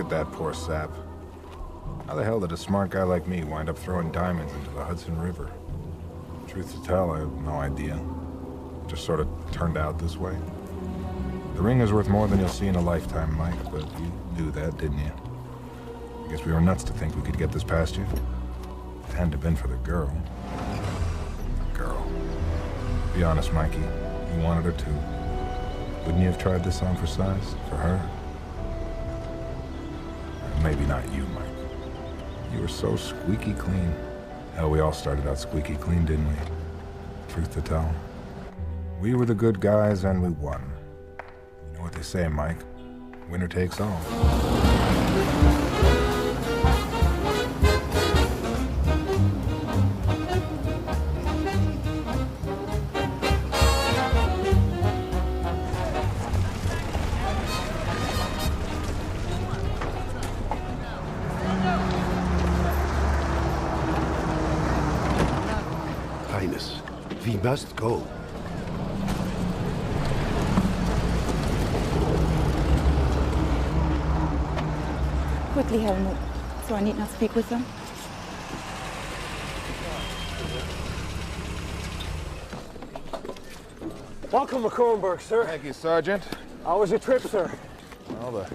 at that poor sap. How the hell did a smart guy like me wind up throwing diamonds into the Hudson River? Truth to tell, I have no idea. It just sort of turned out this way. The ring is worth more than you'll see in a lifetime, Mike, but you knew that, didn't you? I guess we were nuts to think we could get this past you. If it hadn't have been for the girl. The girl. Be honest, Mikey. You wanted her too. Wouldn't you have tried this on for size? For her? Maybe not you, Mike. You were so squeaky clean. Hell, we all started out squeaky clean, didn't we? Truth to tell. We were the good guys and we won. You know what they say, Mike? Winner takes all. Highness, we must go. Quickly, Helmut, so I need not speak with them. Welcome to Kronberg, sir. Thank you, Sergeant. How was your trip, sir? Well, the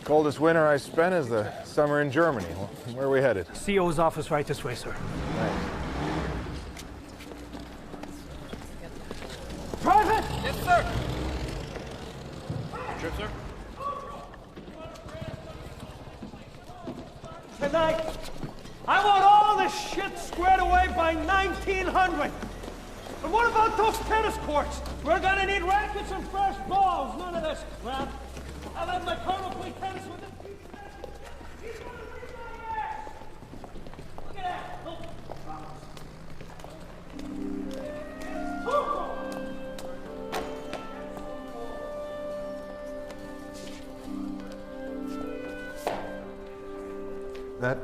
coldest winter I spent is the summer in Germany. Well, where are we headed? CO's office right this way, sir. Thanks. Private! Yes, sir. Trip, sir. Tonight, I want all this shit squared away by 1900. And what about those tennis courts? We're gonna need rackets and fresh balls. None of this crap. I'll have my colonel play tennis with him. He's gonna beat my ass. Look at that. Look. That,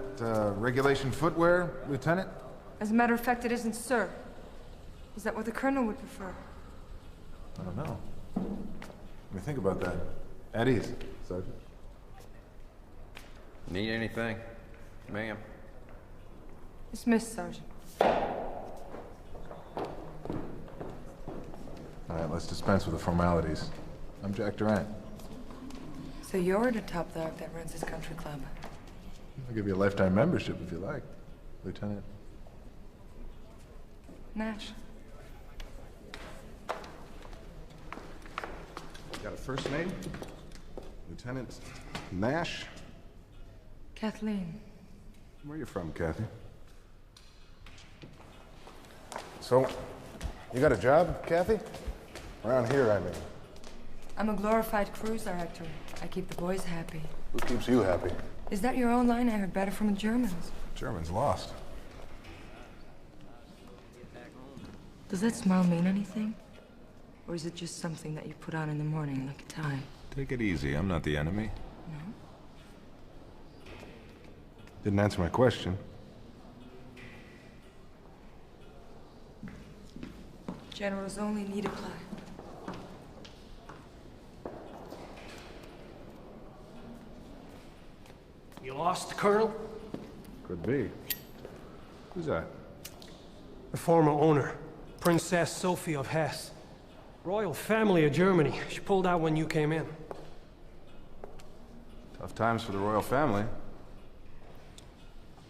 regulation footwear, Lieutenant? As a matter of fact, it isn't, sir. Is that what the colonel would prefer? I don't know. Let me think about that. At ease, Sergeant. Need anything? Ma'am. Dismissed, Sergeant. All right, let's dispense with the formalities. I'm Jack Durant. So you're the top dog that runs this country club. I'll give you a lifetime membership if you like, Lieutenant. Nash. Got a first name? Lieutenant Nash? Kathleen. Where are you from, Kathy? So, you got a job, Kathy? Around here, I mean. I'm a glorified cruise director. I keep the boys happy. Who keeps you happy? Is that your own line? I heard better from the Germans. Germans lost. Does that smile mean anything? Or is it just something that you put on in the morning like a tie? Take it easy, I'm not the enemy. No? Didn't answer my question. Generals only need apply. You lost, Colonel? Could be. Who's that? The former owner, Princess Sophie of Hesse. Royal family of Germany. She pulled out when you came in. Tough times for the royal family.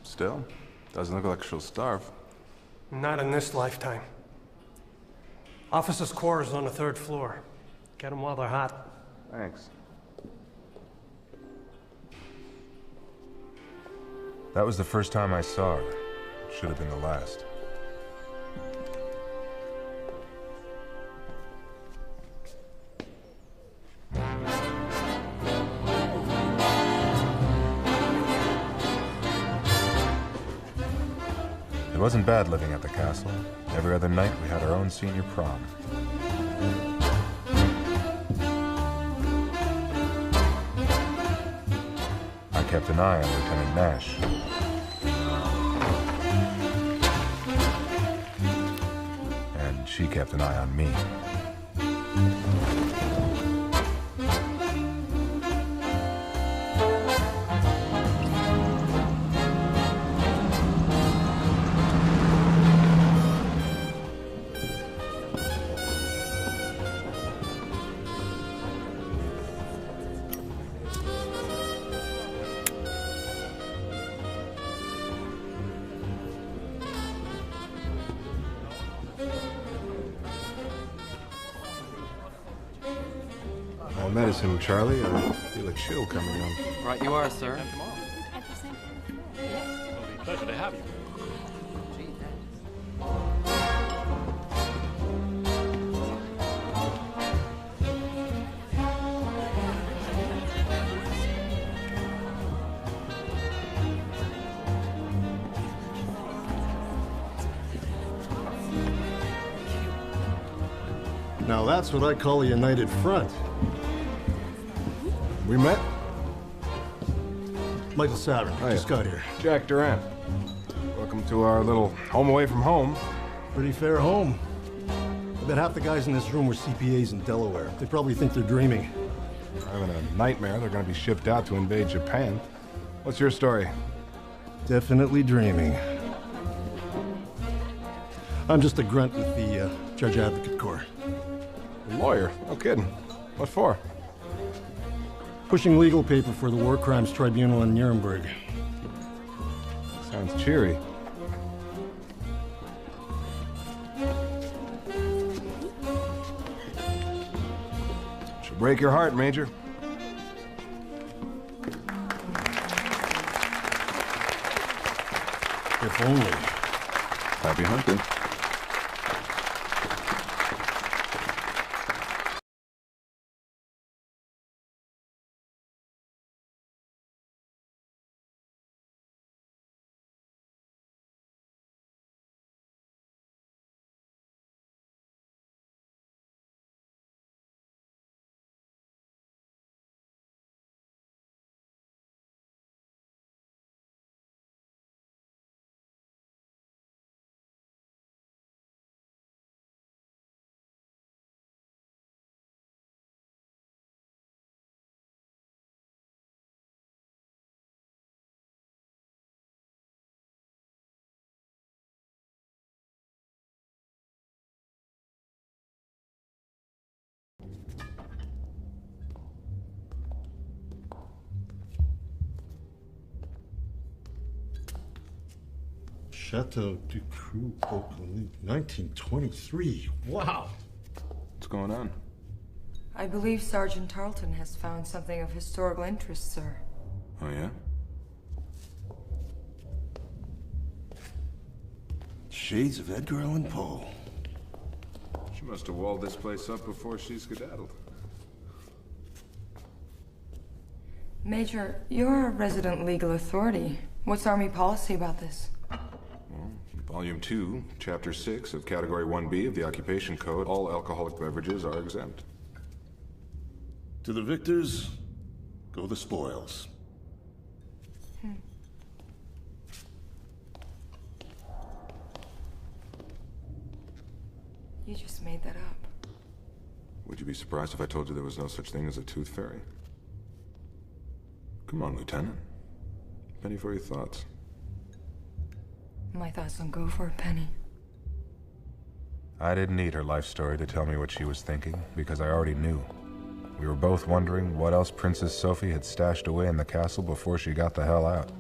Still, doesn't look like she'll starve. Not in this lifetime. Officers' quarters on the 3rd floor. Get them while they're hot. Thanks. That was the first time I saw her. Should have been the last. It wasn't bad living at the castle. Every other night we had our own senior prom. I kept an eye on Lieutenant Nash. And she kept an eye on me. More medicine, Charlie. I feel a chill coming on. Right you are, sir. Pleasure to have you. Now that's what I call a united front. We met? Michael Savin, just got here. Jack Durant. Welcome to our little home away from home. Pretty fair home. I bet half the guys in this room were CPAs in Delaware. They probably think they're dreaming. They're having a nightmare. They're going to be shipped out to invade Japan. What's your story? Definitely dreaming. I'm just a grunt with the Judge Advocate Corps. A lawyer? No kidding. What for? Pushing legal paper for the War Crimes Tribunal in Nuremberg. Sounds cheery. Should break your heart, Major. If only. Happy hunting. Chateau du Cru, 1923. Wow. What's going on? I believe Sergeant Tarleton has found something of historical interest, sir. Oh, yeah? Shades of Edgar Allan Poe. She must have walled this place up before she skedaddled. Major, you're a resident legal authority. What's Army policy about this? Volume 2, Chapter 6 of Category 1B of the Occupation Code, all alcoholic beverages are exempt. To the victors, go the spoils. You just made that up. Would you be surprised if I told you there was no such thing as a tooth fairy? Come on, Lieutenant. Penny for your thoughts. My thoughts don't go for a penny. I didn't need her life story to tell me what she was thinking, because I already knew. We were both wondering what else Princess Sophie had stashed away in the castle before she got the hell out.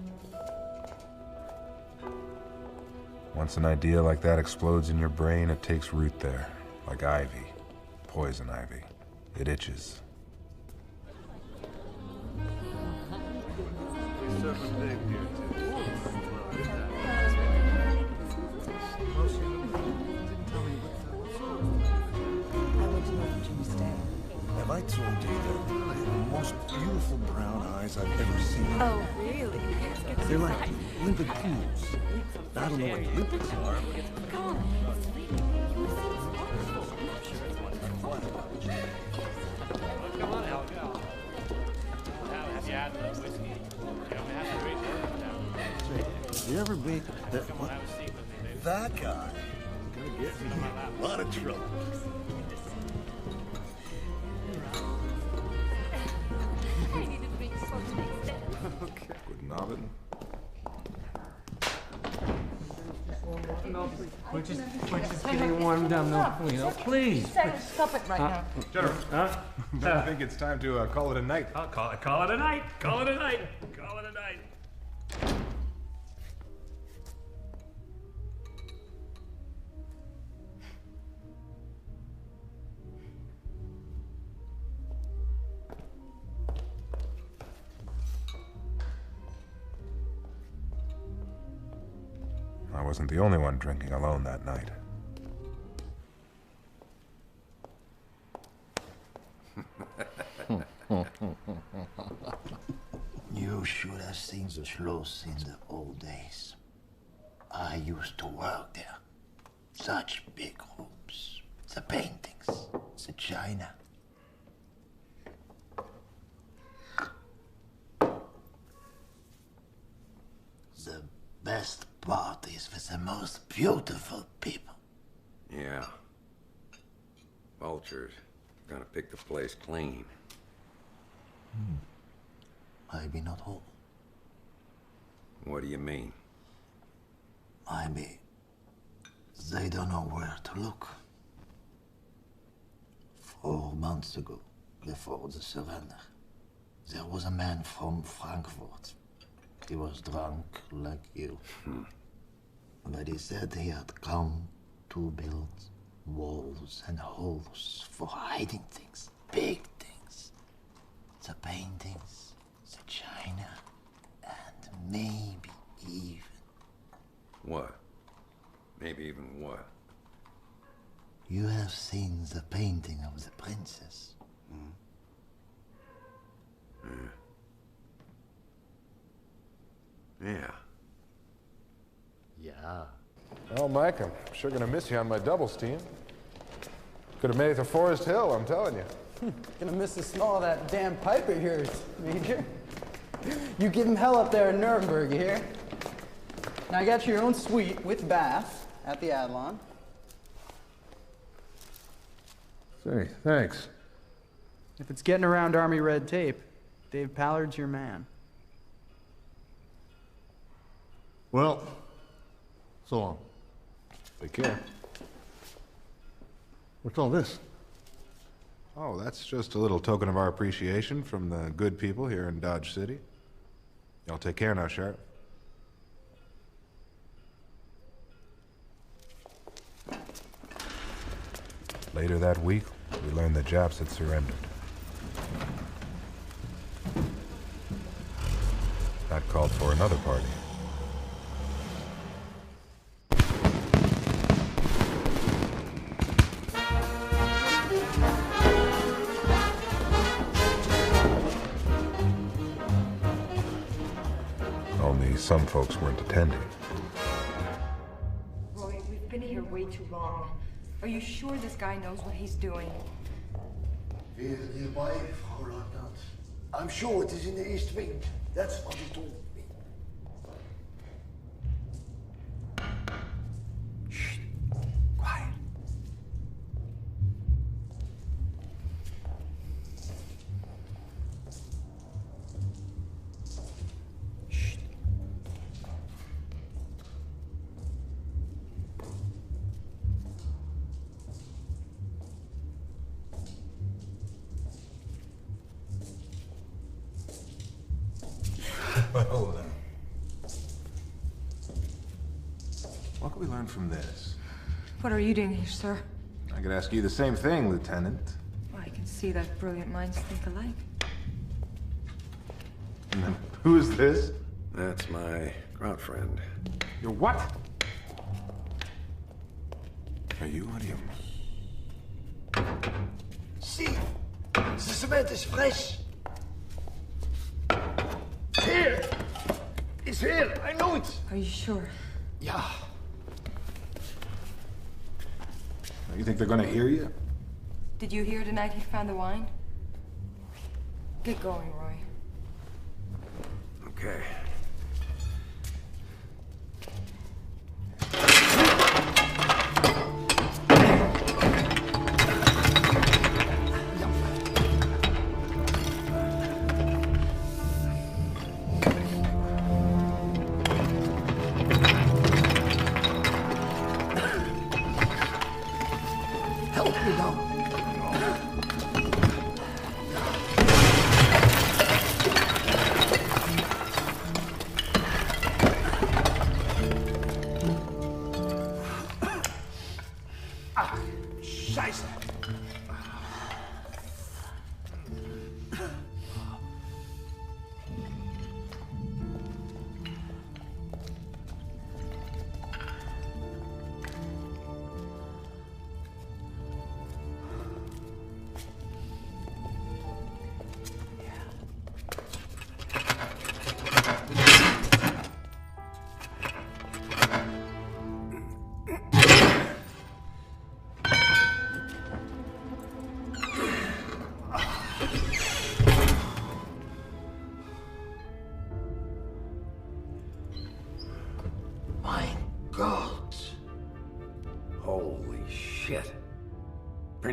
Once an idea like that explodes in your brain, it takes root there, like ivy, poison ivy. It itches. Have I told you that I have the most beautiful brown eyes I've ever seen? Oh, really? They're like limpid pools. I don't know what limpids are. Come on. Come on, Al, go. Have you had the whiskey? You don't have to drink it. Say, you ever meet that, that guy? Gonna get me in a lot of trouble. Okay. Good nobbin. No, we're just getting warmed up. No, you know, please. Stop it right now. General, I think it's time to call it a night. I'll call it a night. Call it a night. Call it a night. wasn't the only one drinking alone that night. You should have seen the Schloss in the old days. I used to work there. Such big rooms. The paintings, the china. The best parties with the most beautiful people. Yeah. Vultures. Gonna pick the place clean. Maybe not all. What do you mean? Maybe they don't know where to look. 4 months ago, before the surrender, there was a man from Frankfurt. He was drunk like you. But he said he had come to build walls and holes for hiding things, big things. The paintings, the china, and maybe even... What? Maybe even what? You have seen the painting of the princess. Yeah. Yeah. Well, Mike, I'm sure gonna miss you on my doubles team. Could have made it to Forest Hill, I'm telling you. Gonna miss the smell of that damn pipe of yours, Major. You give him hell up there in Nuremberg, you hear? Now I got you your own suite with bath at the Adlon. Say, thanks. If it's getting around Army red tape, Dave Pallard's your man. Well, so long. Take care. What's all this? Oh, that's just a little token of our appreciation from the good people here in Dodge City. Y'all take care now, Sheriff. Later that week, we learned the Japs had surrendered. That called for another party. Only some folks weren't attending. Roy, we've been here way too long. Are you sure this guy knows what he's doing? We're nearby, Frau Leutnant. I'm sure it is in the East Wing. That's what he told me. Shh. Quiet. Shh. Well, what can we learn from this? What are you doing here, sir? I could ask you the same thing, Lieutenant. Well, I can see that brilliant minds think alike. And then, who is this? That's my grunt friend. Your what? Are you out of your... See, the cement is fresh. Here! It's here, I know it! Are you sure? Yeah. You think they're gonna hear you? Did you hear tonight he found the wine? Get going, Roy. Okay. Help me now.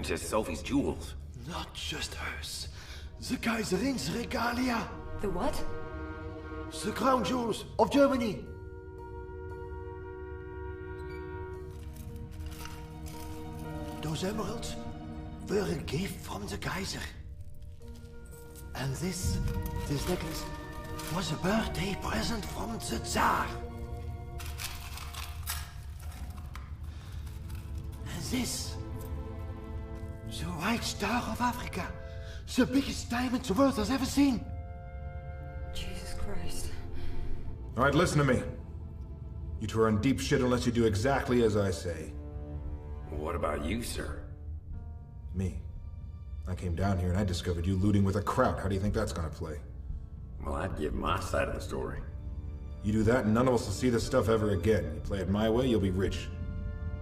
Princess Sophie's jewels. Not just hers. The Kaiserin's regalia. The what? The crown jewels of Germany. Those emeralds were a gift from the Kaiser. And this necklace was a birthday present from the Tsar. And this, the White Star of Africa, the biggest diamond the world has ever seen. Jesus Christ. All right, listen to me. You two are in deep shit unless you do exactly as I say. What about you, sir? Me. I came down here and I discovered you looting with a kraut. How do you think that's gonna play? Well, I'd give my side of the story. You do that and none of us will see this stuff ever again. You play it my way, you'll be rich.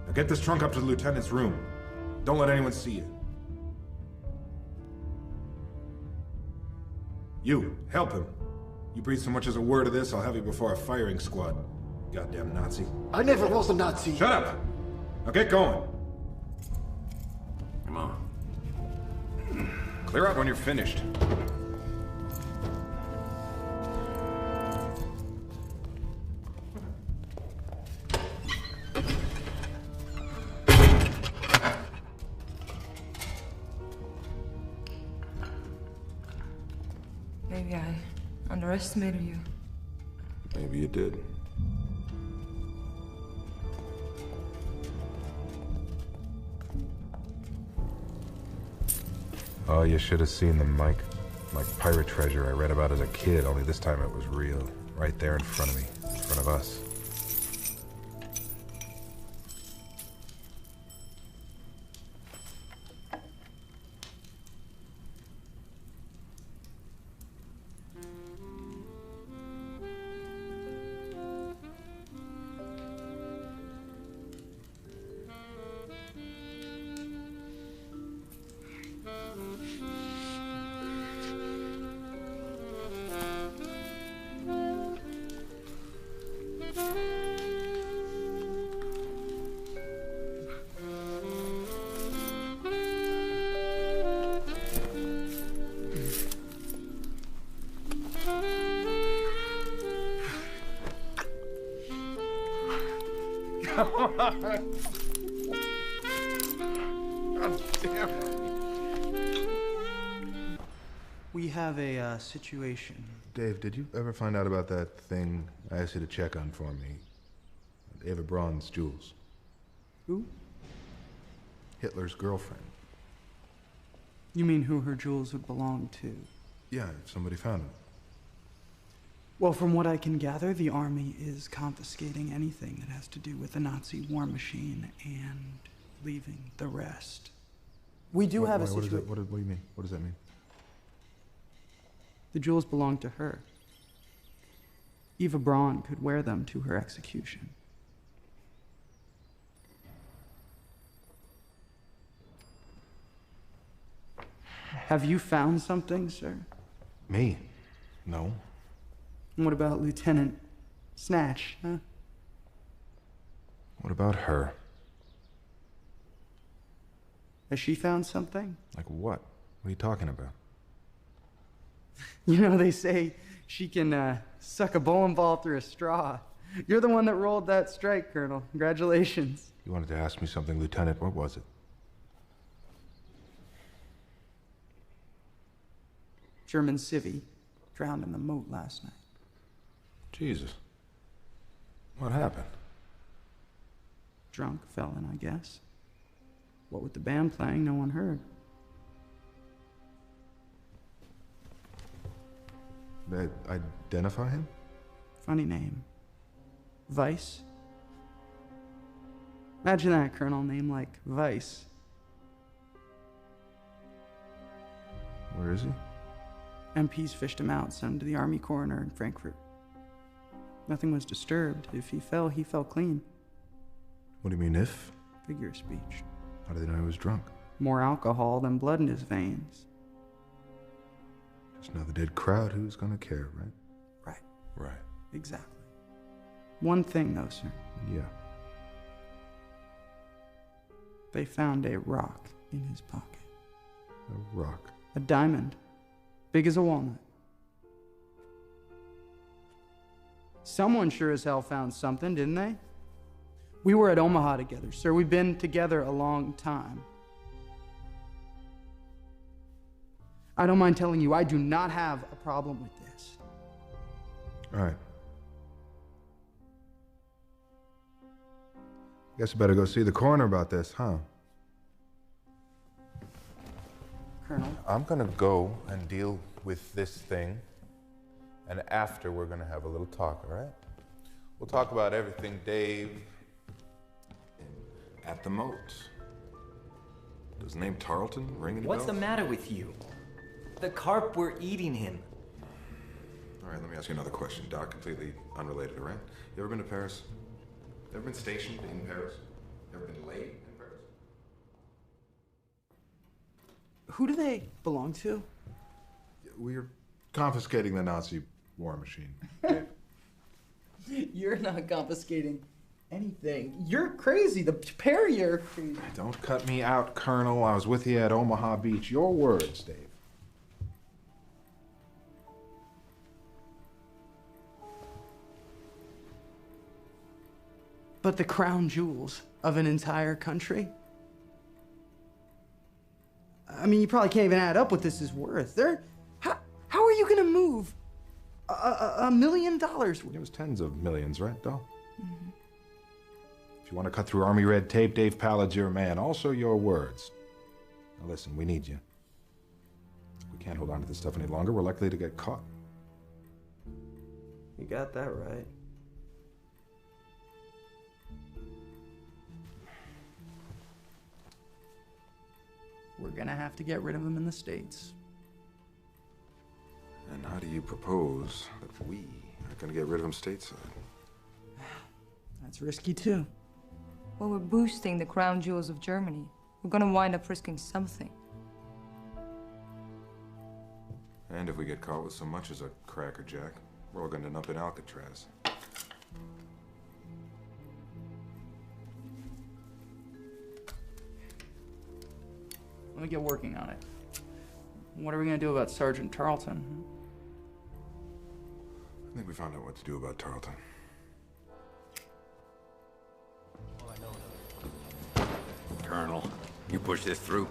Now get this trunk up to the lieutenant's room. Don't let anyone see it. You, help him. You breathe so much as a word of this, I'll have you before a firing squad. Goddamn Nazi. I never was a Nazi. Shut up! Now get going. Come on. Clear out when you're finished. Maybe I underestimated you. Maybe you did. Oh, you should have seen them, Mike. Like pirate treasure I read about as a kid, only this time it was real. Right there in front of me. In front of us. God damn it. We have a situation. Dave, did you ever find out about that thing I asked you to check on for me? Eva Braun's jewels. Who? Hitler's girlfriend. You mean who her jewels would belong to? Yeah, if somebody found them. Well, from what I can gather, the army is confiscating anything that has to do with the Nazi war machine and leaving the rest. We do have a situation. What do you mean? What does that mean? The jewels belong to her. Eva Braun could wear them to her execution. Have you found something, sir? Me? No. And what about Lieutenant Snatch, huh? What about her? Has she found something? Like what? What are you talking about? You know, they say she can suck a bowling ball through a straw. You're the one that rolled that strike, Colonel. Congratulations. You wanted to ask me something, Lieutenant. What was it? German civvy drowned in the moat last night. Jesus. What happened? Drunk fell in, I guess. What with the band playing, no one heard. Identify him? Funny name. Vice. Imagine that, Colonel. Name like Vice. Where is he? MPs fished him out, sent him to the army coroner in Frankfurt. Nothing was disturbed. If he fell clean. What do you mean, if? Figure of speech. How do they know he was drunk? More alcohol than blood in his veins. Just another dead crowd. Who's gonna care, right? Right. Right. Exactly. One thing, though, sir. Yeah. They found a rock in his pocket. A rock. A diamond, big as a walnut. Someone sure as hell found something, didn't they? We were at Omaha together, sir. We've been together a long time. I don't mind telling you, I do not have a problem with this. All right. Guess you better go see the coroner about this, huh? Colonel? I'm gonna go and deal with this thing, and after we're gonna have a little talk, all right? We'll talk about everything, Dave. At the moat. Does the name Tarleton ring any What's bells? the matter with you? The carp were eating him. All right, let me ask you another question, Doc. Completely unrelated, all right? You ever been to Paris? You ever been stationed in Paris? You ever been late in Paris? Who do they belong to? We're confiscating the Nazi war machine. You're not confiscating anything. You're crazy. The pair of you are crazy. Don't cut me out, Colonel. I was with you at Omaha Beach. Your words, Dave. But the crown jewels of an entire country? I mean, you probably can't even add up what this is worth. How are you gonna move $1 million? It was tens of millions, right, Doll? Mm-hmm. If you want to cut through Army red tape, Dave Pallad's your man. Also your words. Now listen, we need you. We can't hold on to this stuff any longer. We're likely to get caught. You got that right. We're gonna have to get rid of him in the States. And how do you propose that we are going to get rid of him stateside? That's risky too. Well, we're boosting the crown jewels of Germany. We're gonna wind up risking something. And if we get caught with so much as a Cracker Jack, we're all going to end up in Alcatraz. Let me get working on it. What are we gonna do about Sergeant Tarleton? I think we found out what to do about Tarleton. Colonel, you push this through.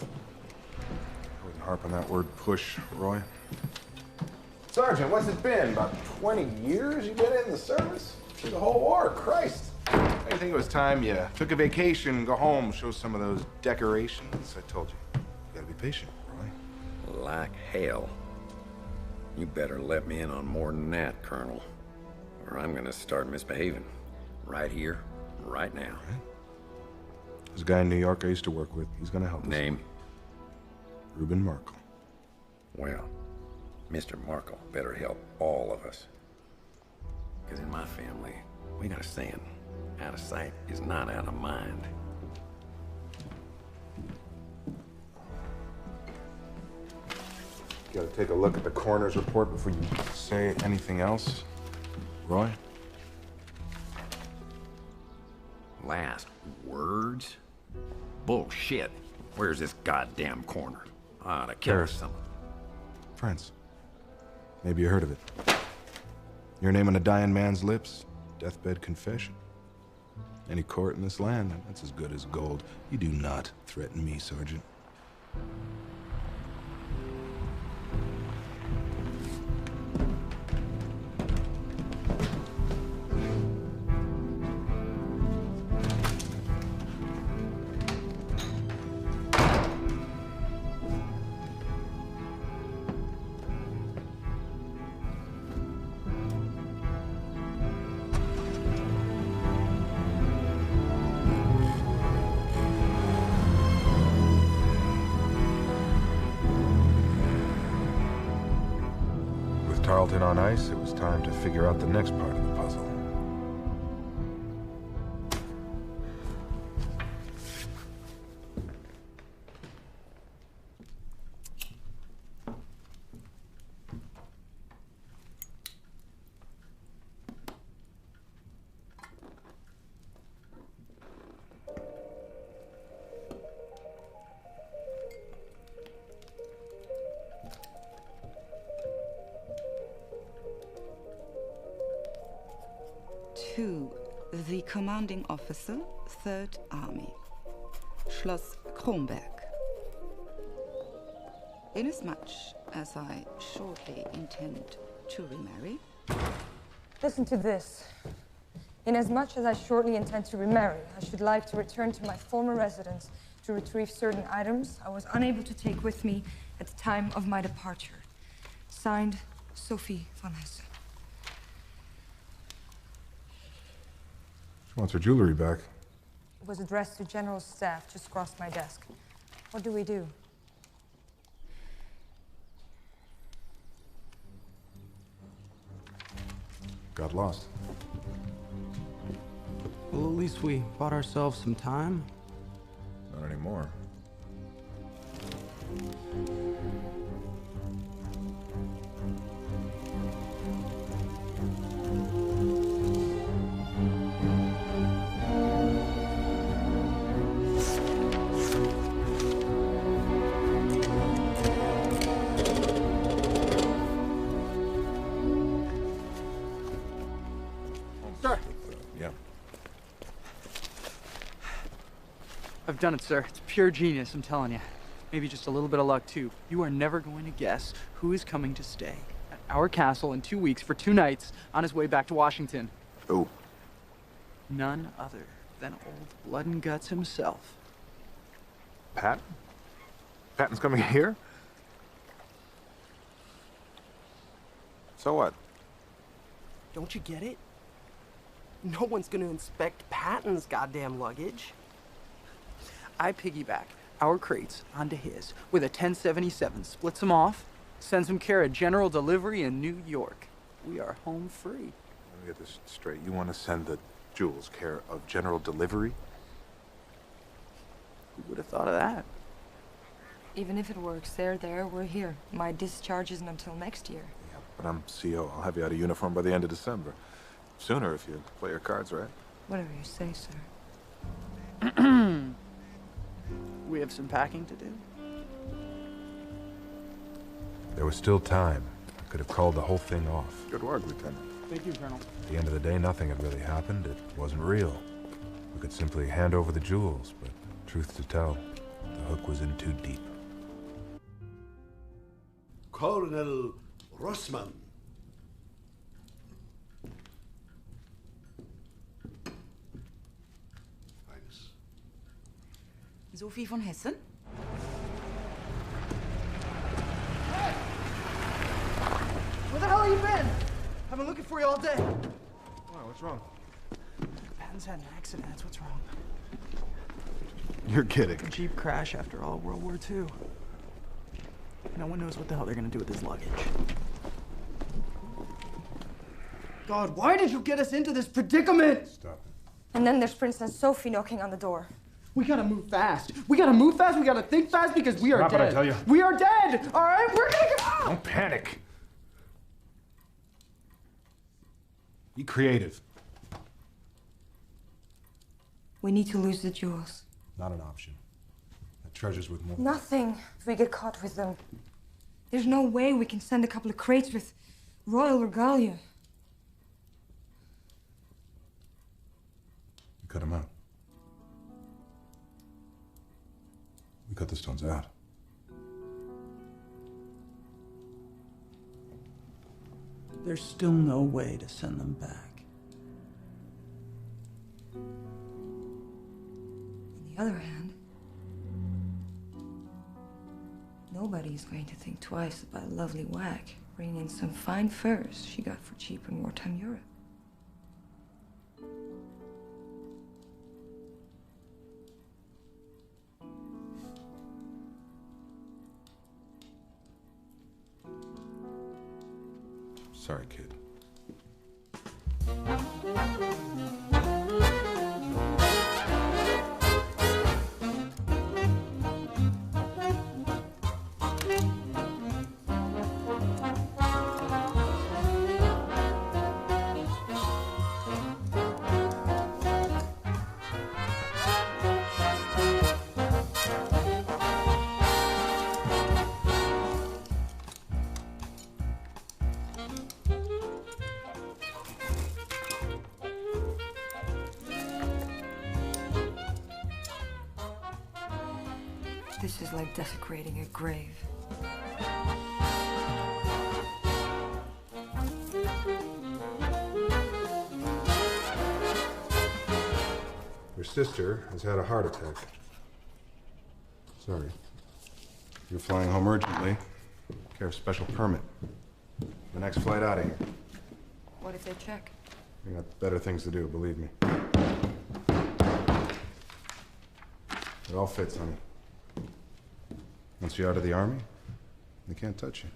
I wouldn't harp on that word push, Roy. Sergeant, what's it been? About 20 years you've been in the service? Through the whole war, Christ. I think it was time you took a vacation, go home, show some of those decorations. I told you, you gotta be patient, Roy. Like hell. You better let me in on more than that, Colonel, or I'm gonna start misbehaving. Right here, right now. There's a guy in New York I used to work with. He's gonna help us. Name? Reuben Markle. Well, Mr. Markle better help all of us. Because in my family, we got a saying, out of sight is not out of mind. You gotta take a look at the coroner's report before you say anything else, Roy. Last words? Bullshit. Where's this goddamn corner? I ought to kill Paris. someone. France. Maybe you heard of it. Your name on a dying man's lips, deathbed confession. Any court in this land, that's as good as gold. You do not threaten me, Sergeant. Tarleton on ice, it was time to figure out the next part of the puzzle. To the commanding officer, 3rd Army, Schloss Kronberg. Inasmuch as I shortly intend to remarry. Listen to this. Inasmuch as I shortly intend to remarry, I should like to return to my former residence to retrieve certain items I was unable to take with me at the time of my departure. Signed, Sophie von Hessen. She wants her jewelry back. It was addressed to General Staff, just across my desk. What do we do? Got lost. Well, at least we bought ourselves some time. Not anymore. I've done it, sir. It's pure genius, I'm telling you. Maybe just a little bit of luck, too. You are never going to guess who is coming to stay at our castle in 2 weeks for 2 nights on his way back to Washington. Oh. None other than old Blood and Guts himself. Pat? Patton's coming here? So what? Don't you get it? No one's gonna inspect Patton's goddamn luggage. I piggyback our crates onto his with a 1077, splits them off, sends him care of general delivery in New York. We are home free. Let me get this straight. You want to send the jewels care of general delivery? Who would have thought of that? Even if it works, they're there, we're here. My discharge isn't until next year. Yeah, but I'm CO. I'll have you out of uniform by the end of December. Sooner if you play your cards right. Whatever you say, sir. We have some packing to do. There was still time. I could have called the whole thing off. Good work, Lieutenant. Thank you, Colonel. At the end of the day, nothing had really happened. It wasn't real. We could simply hand over the jewels, but truth to tell, the hook was in too deep. Colonel Rossmann. Sophie von Hessen? Hey! Where the hell have you been? I've been looking for you all day. Wow, what's wrong? Patton's had an accident, that's what's wrong. You're kidding. A Jeep crash after all World War II. No one knows what the hell they're gonna do with his luggage. God, why did you get us into this predicament? Stop it. And then there's Princess Sophie knocking on the door. We gotta move fast. We gotta move fast. We gotta think fast because we are Stop dead. it, I tell you. We are dead. All right, we're gonna go. Don't panic. Be creative. We need to lose the jewels. Not an option. That treasure's worth more. Nothing if we get caught with them. There's no way we can send a couple of crates with royal regalia. We cut them out. We cut the stones out. There's still no way to send them back. On the other hand, nobody's going to think twice about a lovely whack bringing in some fine furs she got for cheap in wartime Europe. Sorry, kid. This is like desecrating a grave. Your sister has had a heart attack. Sorry. You're flying home urgently. Care of special permit. The next flight out of here. What if they check? You got better things to do, believe me. It all fits, honey. Once you're out of the army, they can't touch you.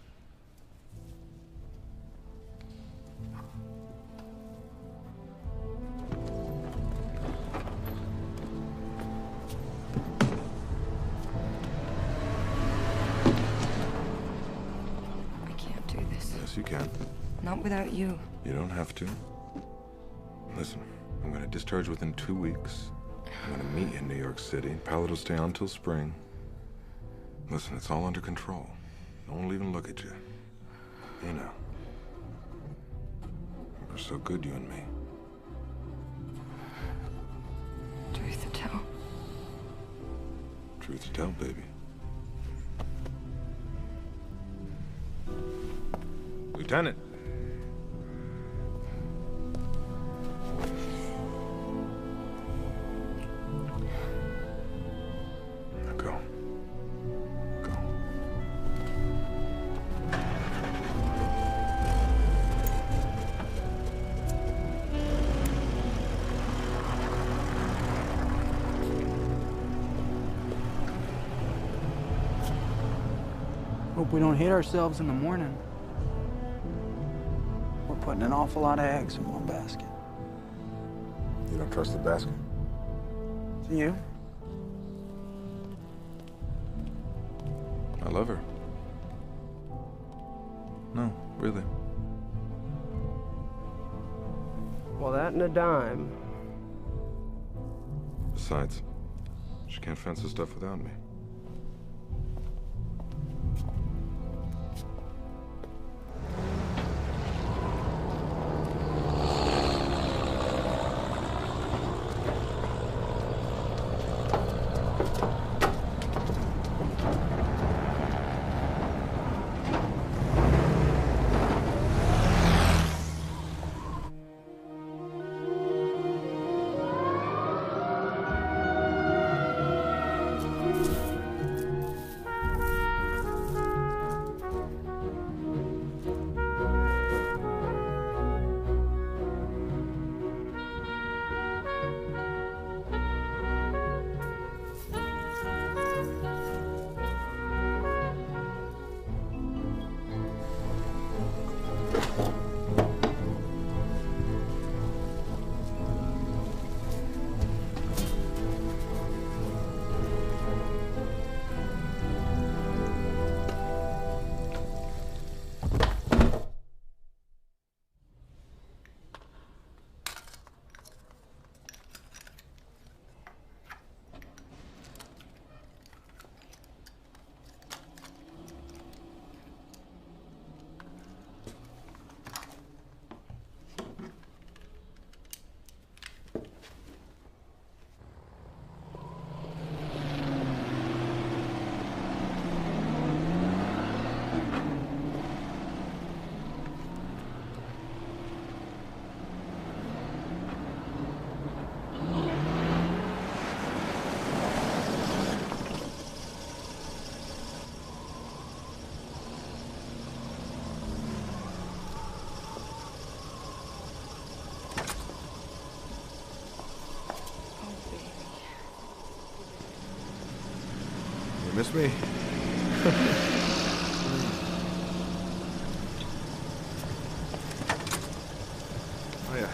I can't do this. Yes, you can. Not without you. You don't have to. Listen, I'm gonna discharge within 2 weeks. I'm gonna meet you in New York City. Pilot will stay on till spring. Listen, it's all under control. No one will even look at you. You know. We're so good, you and me. Truth to tell. Truth to tell, baby. Lieutenant! Now go. Go. Hope we don't hate ourselves in the morning. We're putting an awful lot of eggs in one basket. You don't trust the basket? Do you? I love her. No, really. Well, that and a dime. Besides, she can't fence the stuff without me. Miss me? Oh, yeah.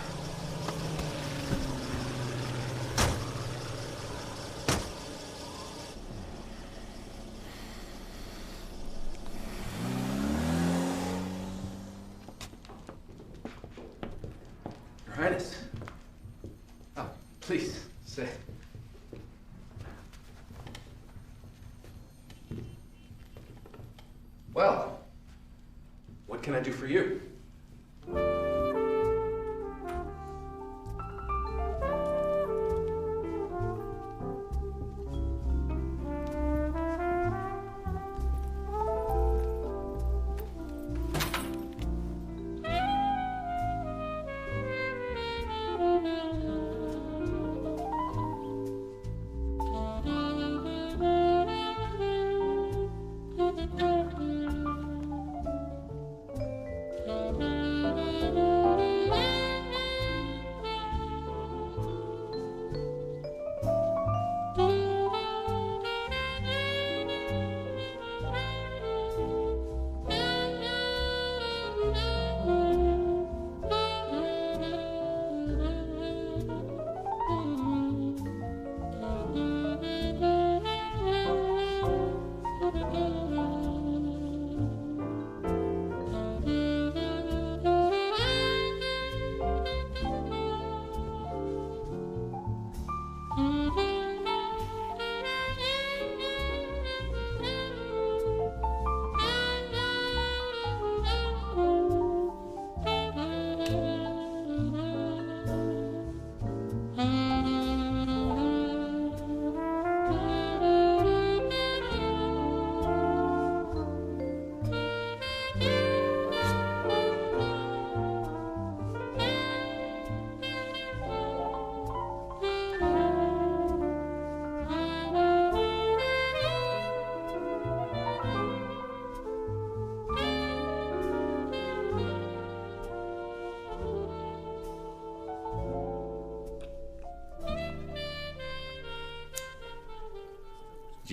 Your Highness. Oh, please, sit. Well, what can I do for you?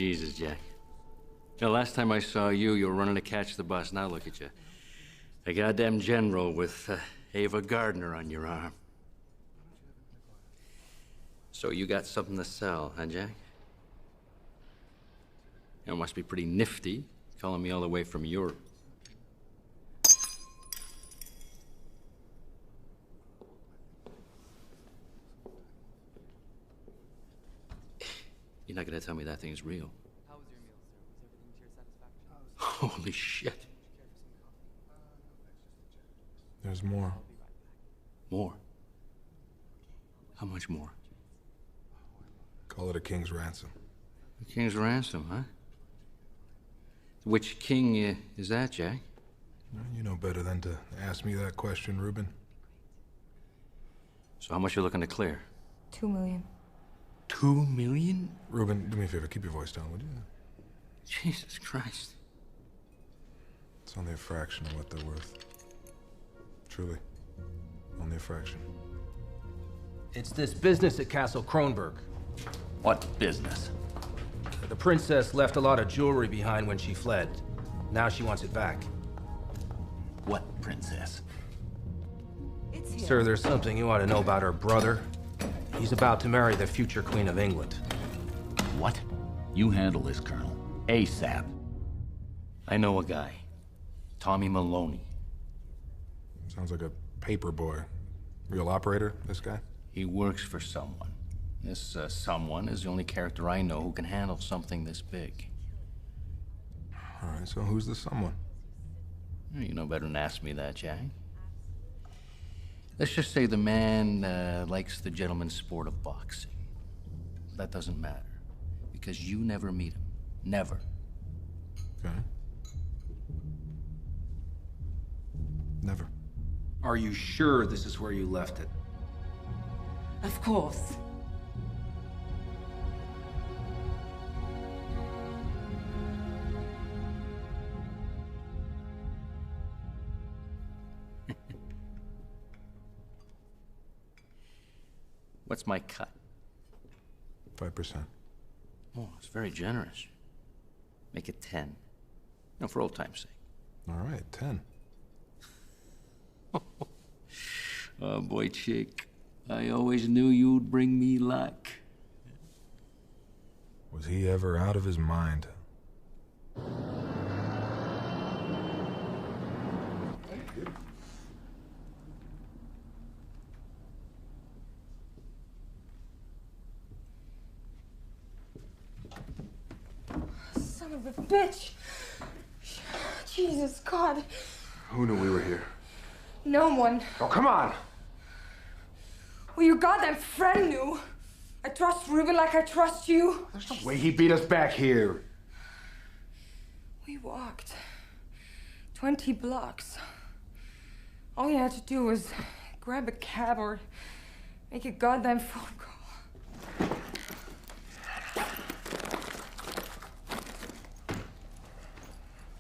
Jesus, Jack. The last time I saw you, you were running to catch the bus. Now look at you. A goddamn general with Ava Gardner on your arm. So you got something to sell, huh, Jack? It must be pretty nifty, calling me all the way from Europe. You're not gonna tell me that thing's real. How was your meal, sir? Was everything to your satisfaction? Holy shit. There's more. More? How much more? Call it a king's ransom. A king's ransom, huh? Which king is that, Jack? You know better than to ask me that question, Reuben. So how much you looking to clear? 2 million. 2 million? Reuben, do me a favor, keep your voice down, would you? Jesus Christ. It's only a fraction of what they're worth. Truly. Only a fraction. It's this business at Castle Kronberg. What business? The princess left a lot of jewelry behind when she fled. Now she wants it back. What princess? Sir, there's something you ought to know about her brother. He's about to marry the future Queen of England. What? You handle this, Colonel. ASAP. I know a guy. Tommy Maloney. Sounds like a paper boy. Real operator, this guy? He works for someone. This someone is the only character I know who can handle something this big. All right, so who's the someone? You know better than ask me that, Jack. Let's just say the man likes the gentleman's sport of boxing. That doesn't matter, because you never meet him. Never. Okay. Never. Are you sure this is where you left it? Of course. What's my cut? 5%. Oh, it's very generous. Make it 10. No, for old time's sake. All right, 10. Oh, boy, chick. I always knew you'd bring me luck. Was he ever out of his mind? Son of a bitch! Jesus, God. Who knew we were here? No one. Oh, come on! Well, your goddamn friend knew. I trust Reuben like I trust you. There's no way he beat us back here. We walked 20 blocks. All you had to do was grab a cab or make a goddamn phone call.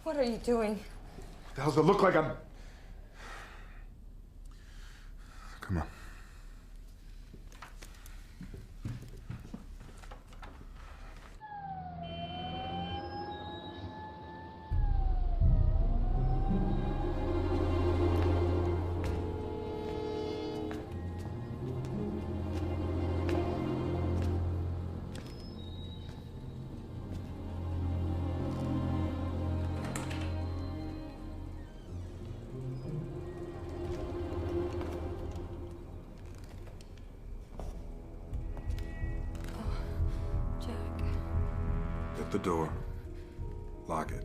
What are you doing? The hell's it look like I'm... Come on. The door. Lock it.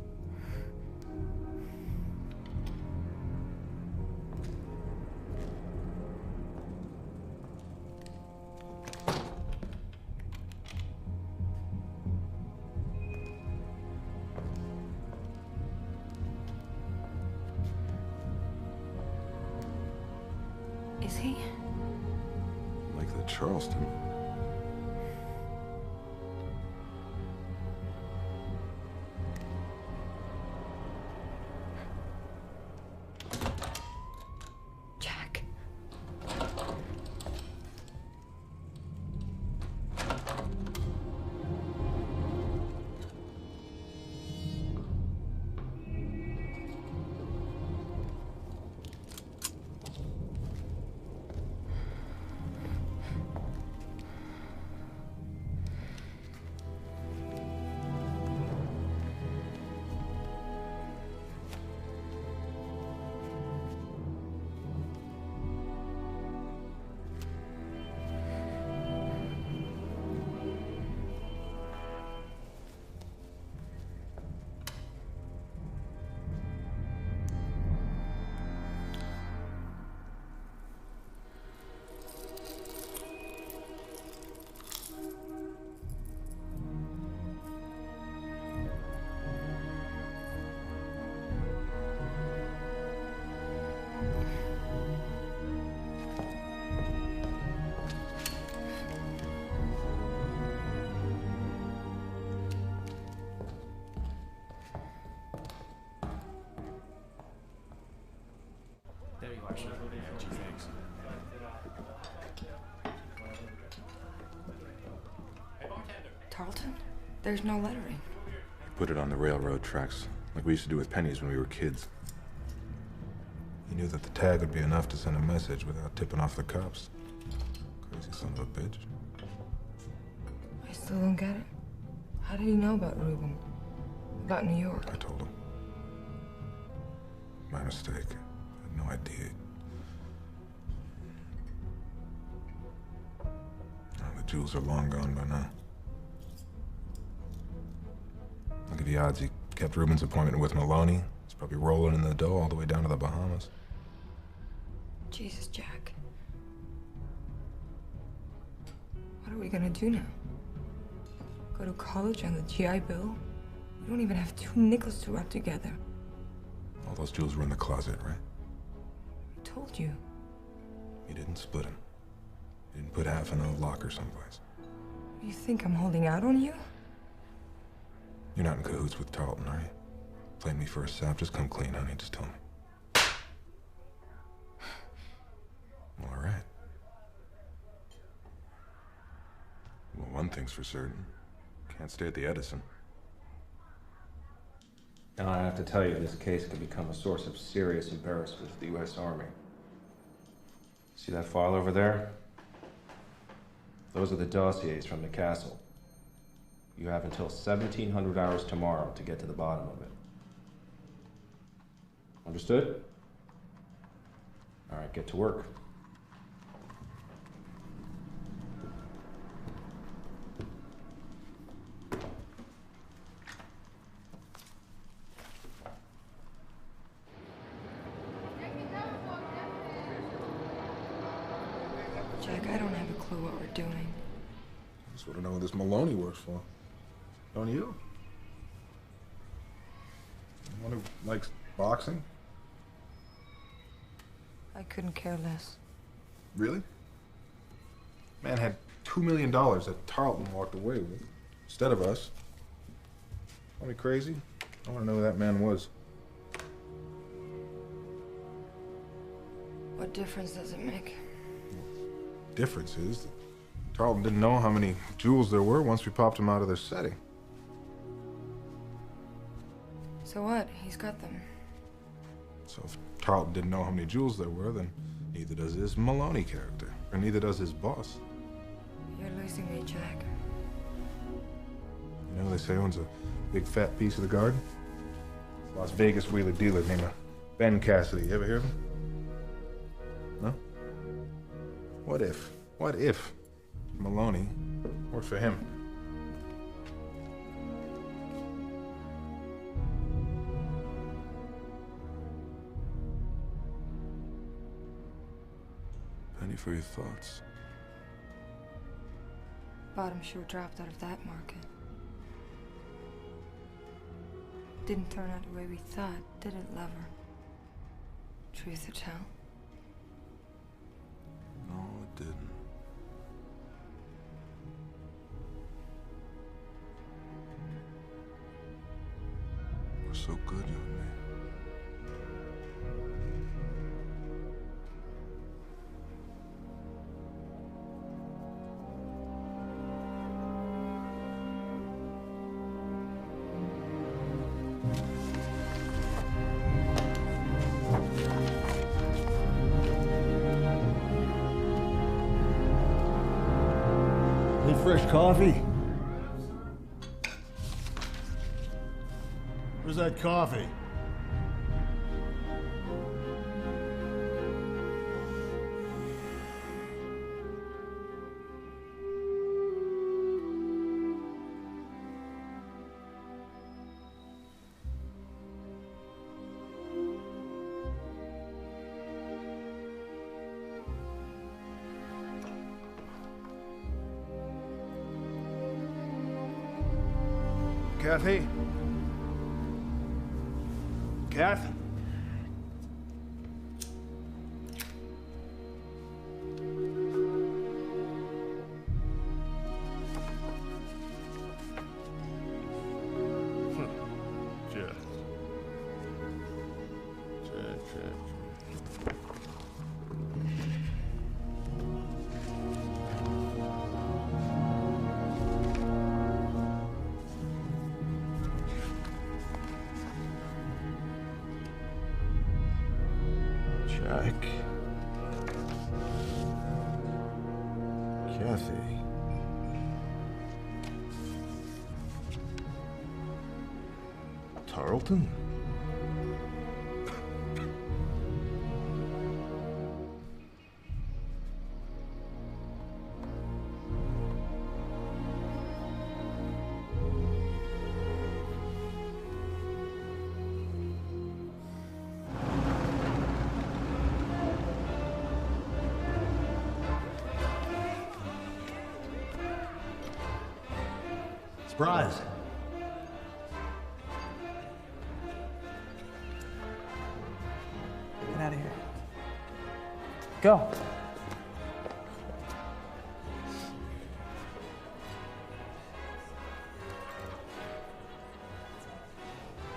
Is he? Like the Charleston. Gee, thanks. Tarleton? There's no lettering. Put it on the railroad tracks, like we used to do with pennies when we were kids. He knew that the tag would be enough to send a message without tipping off the cops. Crazy son of a bitch. I still don't get it. How did he know about Reuben? About New York? I told him. My mistake. I had no idea. Oh, the jewels are long gone by now. Look at the odds. He kept Reuben's appointment with Maloney. He's probably rolling in the dough all the way down to the Bahamas. Jesus, Jack. What are we gonna do now? Go to college on the GI Bill? We don't even have 2 nickels to rub together. All those jewels were in the closet, right? I told you. You didn't split them. You didn't put half in a locker someplace. You think I'm holding out on you? You're not in cahoots with Tarleton, are you? Playing me for a sap? Just come clean, honey. Just tell me. All right. Well, one thing's for certain. Can't stay at the Edison. Now I have to tell you, this case could become a source of serious embarrassment to the U.S. Army. See that file over there? Those are the dossiers from the castle. You have until 1700 hours tomorrow to get to the bottom of it. Understood? All right, get to work. Jack, I don't have a clue what we're doing. I just want to know who this Maloney works for. Don't you? One who likes boxing? I couldn't care less. Really? Man had $2 million that Tarleton walked away with, instead of us. Call me crazy? I want to know who that man was. What difference does it make? Difference is that Tarleton didn't know how many jewels there were once we popped them out of their setting. So what? He's got them. So if Tarleton didn't know how many jewels there were, then neither does his Maloney character, or neither does his boss. You're losing me, Jack. You know, they say owns a big fat piece of the garden. Las Vegas wheeler dealer named Ben Cassidy. You ever hear of him? No? What if Maloney worked for him? Penny for your thoughts. Bottom sure dropped out of that market. Didn't turn out the way we thought, did it, lover? Truth to tell? No, it didn't. We're so good, you and me. Any fresh coffee? Where's that coffee? Kathy? Kath? Jack. Kathy. Tarleton? Surprise. Get out of here. Go.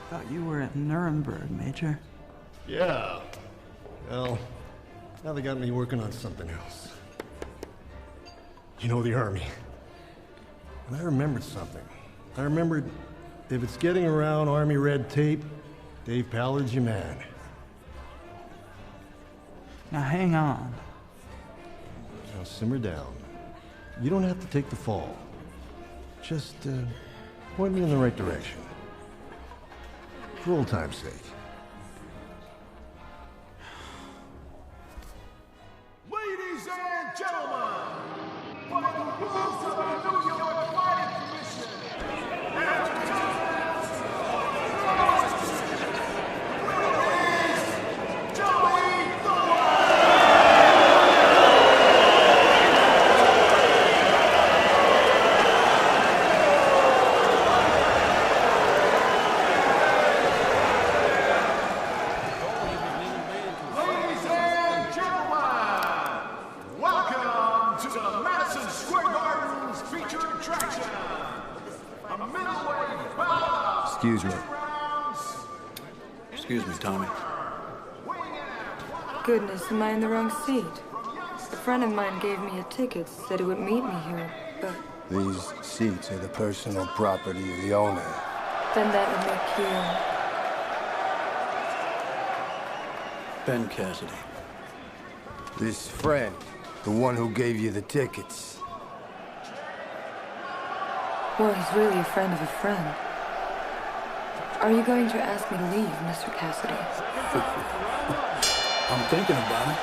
Thought you were at Nuremberg, Major. Yeah. Well, now they got me working on something else. You know, the Army. And I remembered something. I remembered if it's getting around Army red tape, Dave Pallard's your man. Now hang on. Now simmer down. You don't have to take the fall. Just point me in the right direction. For old time's sake. Ladies and gentlemen, by the rules of the New York Planning Commission, Excuse me. Excuse me, Tommy. Goodness, am I in the wrong seat? A friend of mine gave me a ticket, said he would meet me here, but... These seats are the personal property of the owner. Then that would make you... Ben Cassidy. This friend, the one who gave you the tickets. Well, he's really a friend of a friend. Are you going to ask me to leave, Mr. Cassidy? I'm thinking about it.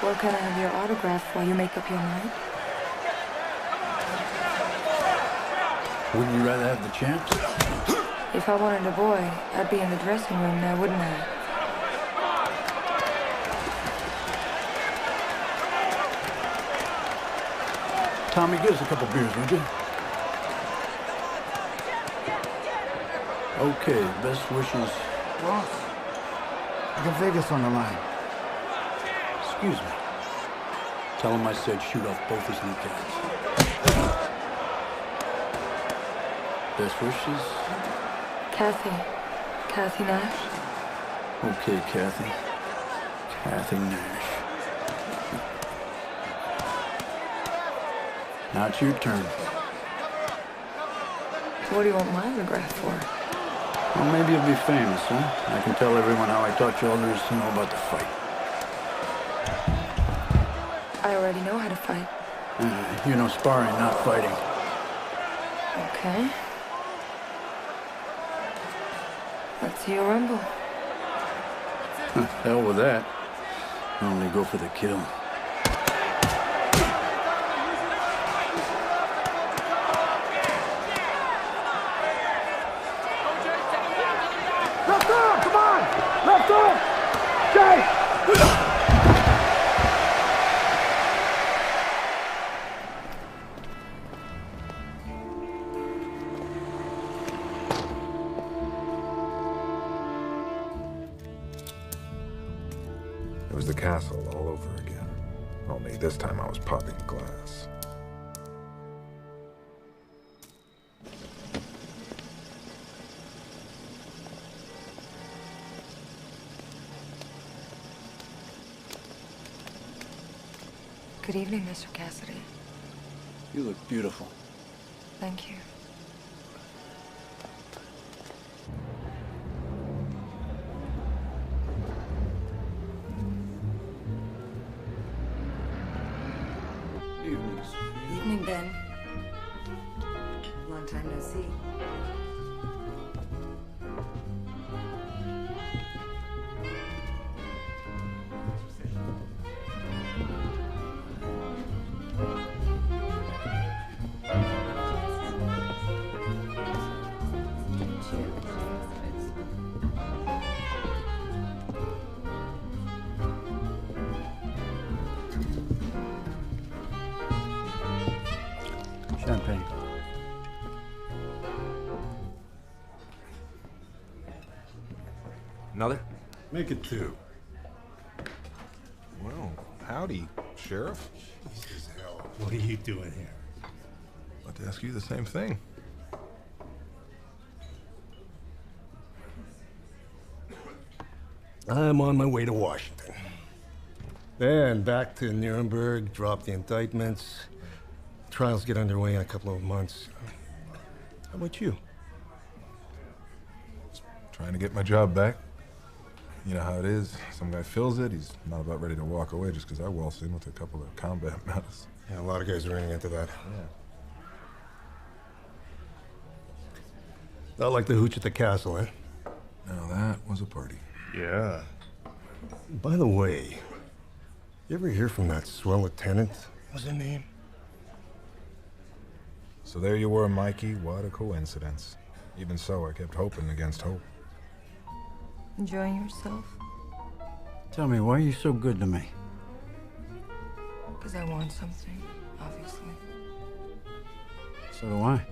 Well, can I have your autograph while you make up your mind? Wouldn't you rather have the chance? If I wanted a boy, I'd be in the dressing room now, wouldn't I? Tommy, give us a couple beers, would you? Okay, best wishes. Ross, I got Vegas on the line. Excuse me. Tell him I said shoot off both his kneecaps. Best wishes? Kathy Nash. Okay, Kathy. Kathy Nash. Now it's your turn. What do you want my autograph for? Well, maybe you'll be famous, huh? I can tell everyone how I taught you all there is to know about the fight. I already know how to fight. You know sparring, not fighting. Okay. Let's see you rumble. Hell with that. I only go for the kill. Left arm, come on! Left arm! Jay! It was the castle all over again. Only this time I was popping glass. Good evening, Mr. Cassidy. You look beautiful. Thank you. Ben. Long time no see. Champagne. Another? Make it 2. Well, howdy, Sheriff. Jesus hell. What are you doing here? About to ask you the same thing. I'm on my way to Washington. Then back to Nuremberg, drop the indictments. Trials get underway in a couple of months. How about you? Trying to get my job back. You know how it is. Some guy fills it, he's not about ready to walk away just because I waltz in with a couple of combat medals. Yeah, a lot of guys are running into that. Yeah. Not like the hooch at the castle, eh? Now that was a party. Yeah. By the way, you ever hear from that swell lieutenant? What's her name? So there you were, Mikey. What a coincidence. Even so, I kept hoping against hope. Enjoying yourself? Tell me, why are you so good to me? Because I want something, obviously. So do I.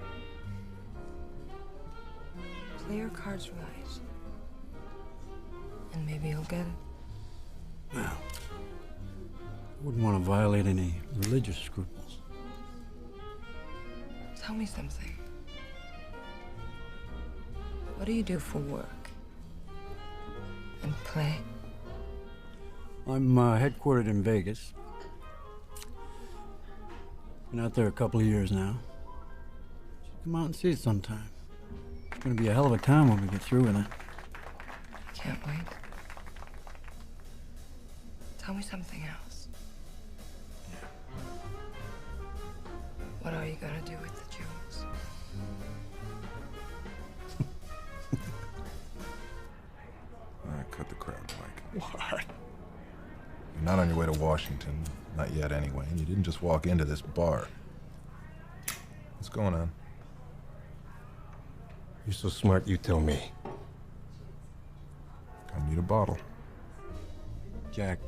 Play your cards right. And maybe you'll get it. Well, I wouldn't want to violate any religious scruples. Tell me something. What do you do for work? And play? I'm headquartered in Vegas. Been out there a couple of years now. Should come out and see it sometime. It's gonna be a hell of a time when we get through with it. I can't wait. Tell me something else. What are you gonna do with the jewels? All right, cut the crowd, Mike. What? You're not on your way to Washington. Not yet, anyway. And you didn't just walk into this bar. What's going on? You're so smart, you tell me. I need a bottle. Jack.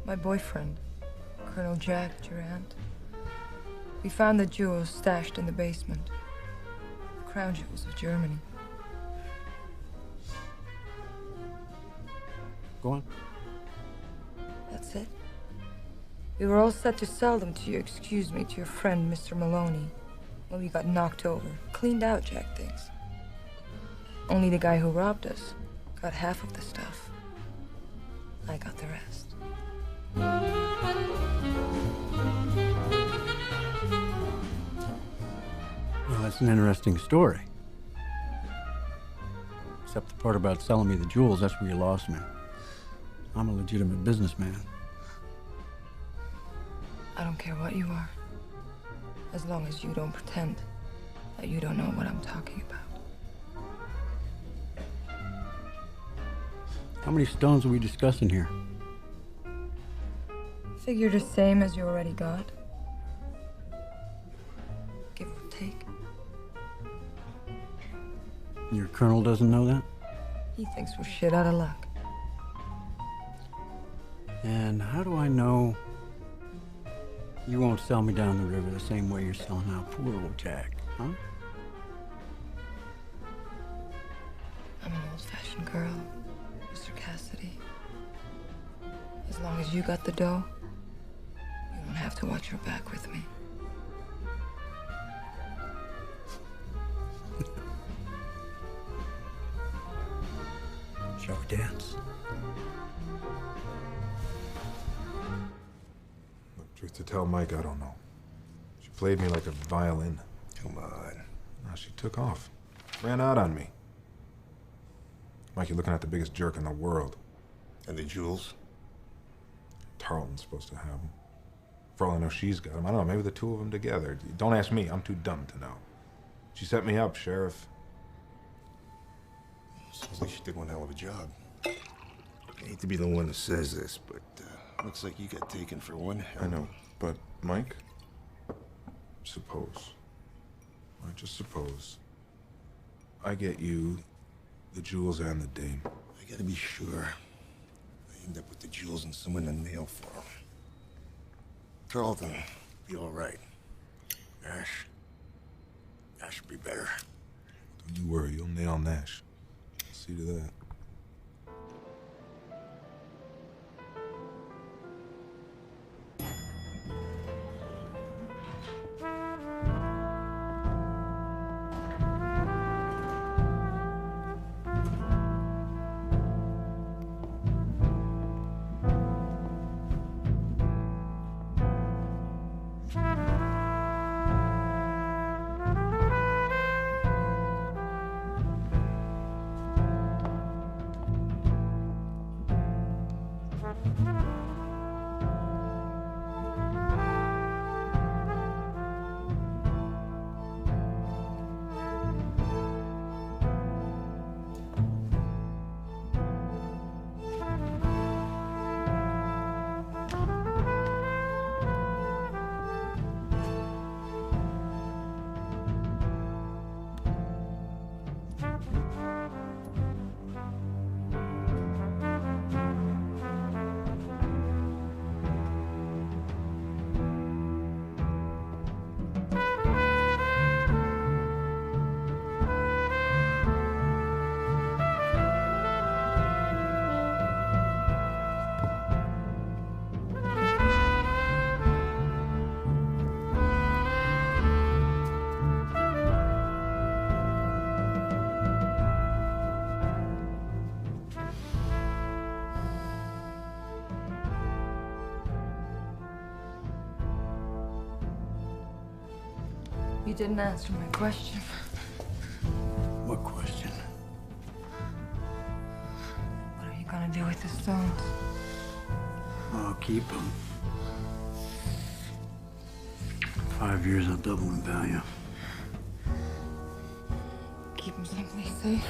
My boyfriend, Colonel Jack Durant. We found the jewels stashed in the basement. The crown jewels of Germany. Go on. That's it. We were all set to sell them to to your friend, Mr. Maloney. When we got knocked over. Cleaned out, Jack thinks. Only the guy who robbed us got half of the stuff. I got the rest. Well, that's an interesting story. Except the part about selling me the jewels, that's where you lost me. I'm a legitimate businessman. I don't care what you are. As long as you don't pretend that you don't know what I'm talking about. How many stones are we discussing here? Figure the same as you already got. Give or take. Your colonel doesn't know that? He thinks we're shit out of luck. And how do I know you won't sell me down the river the same way you're selling out poor old Jack, huh? I'm an old-fashioned girl, Mr. Cassidy. As long as you got the dough, you don't have to watch your back with me. Shall we dance? Look, truth to tell, Mike, I don't know. She played me like a violin. Come on. Now she took off. Ran out on me. Mike, you're looking at the biggest jerk in the world. And the jewels? Tarleton's supposed to have them. For all I know, she's got him. I don't know, maybe the two of them together. Don't ask me, I'm too dumb to know. She set me up, Sheriff. Sounds like she did one hell of a job. I hate to be the one who says this, but looks like you got taken for one hell. I know, but Mike, suppose, I just suppose, I get you the jewels and the dame. I gotta be sure I end up with the jewels and someone to nail for them. Tarleton, be all right. Nash would be better. Don't you worry, you'll nail Nash. See to that. You didn't answer my question. What question? What are you gonna do with the stones? I'll keep them. 5 years, I'll double in value. Keep them someplace safe.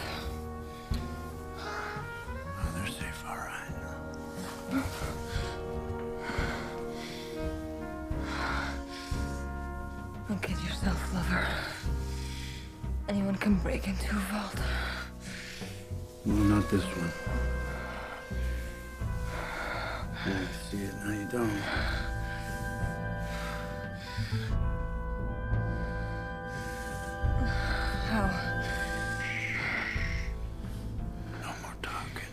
Oh, they're safe, all right. Don't kid yourself, lover. Anyone can break into a vault. No, not this one. Now you see it, now you don't. How? No more talking.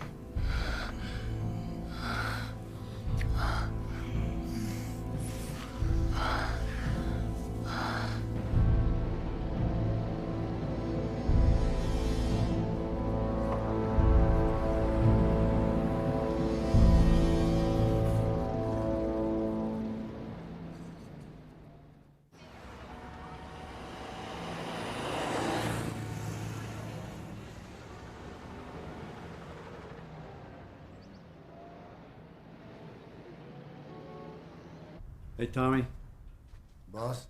Hey, Tommy. Boss?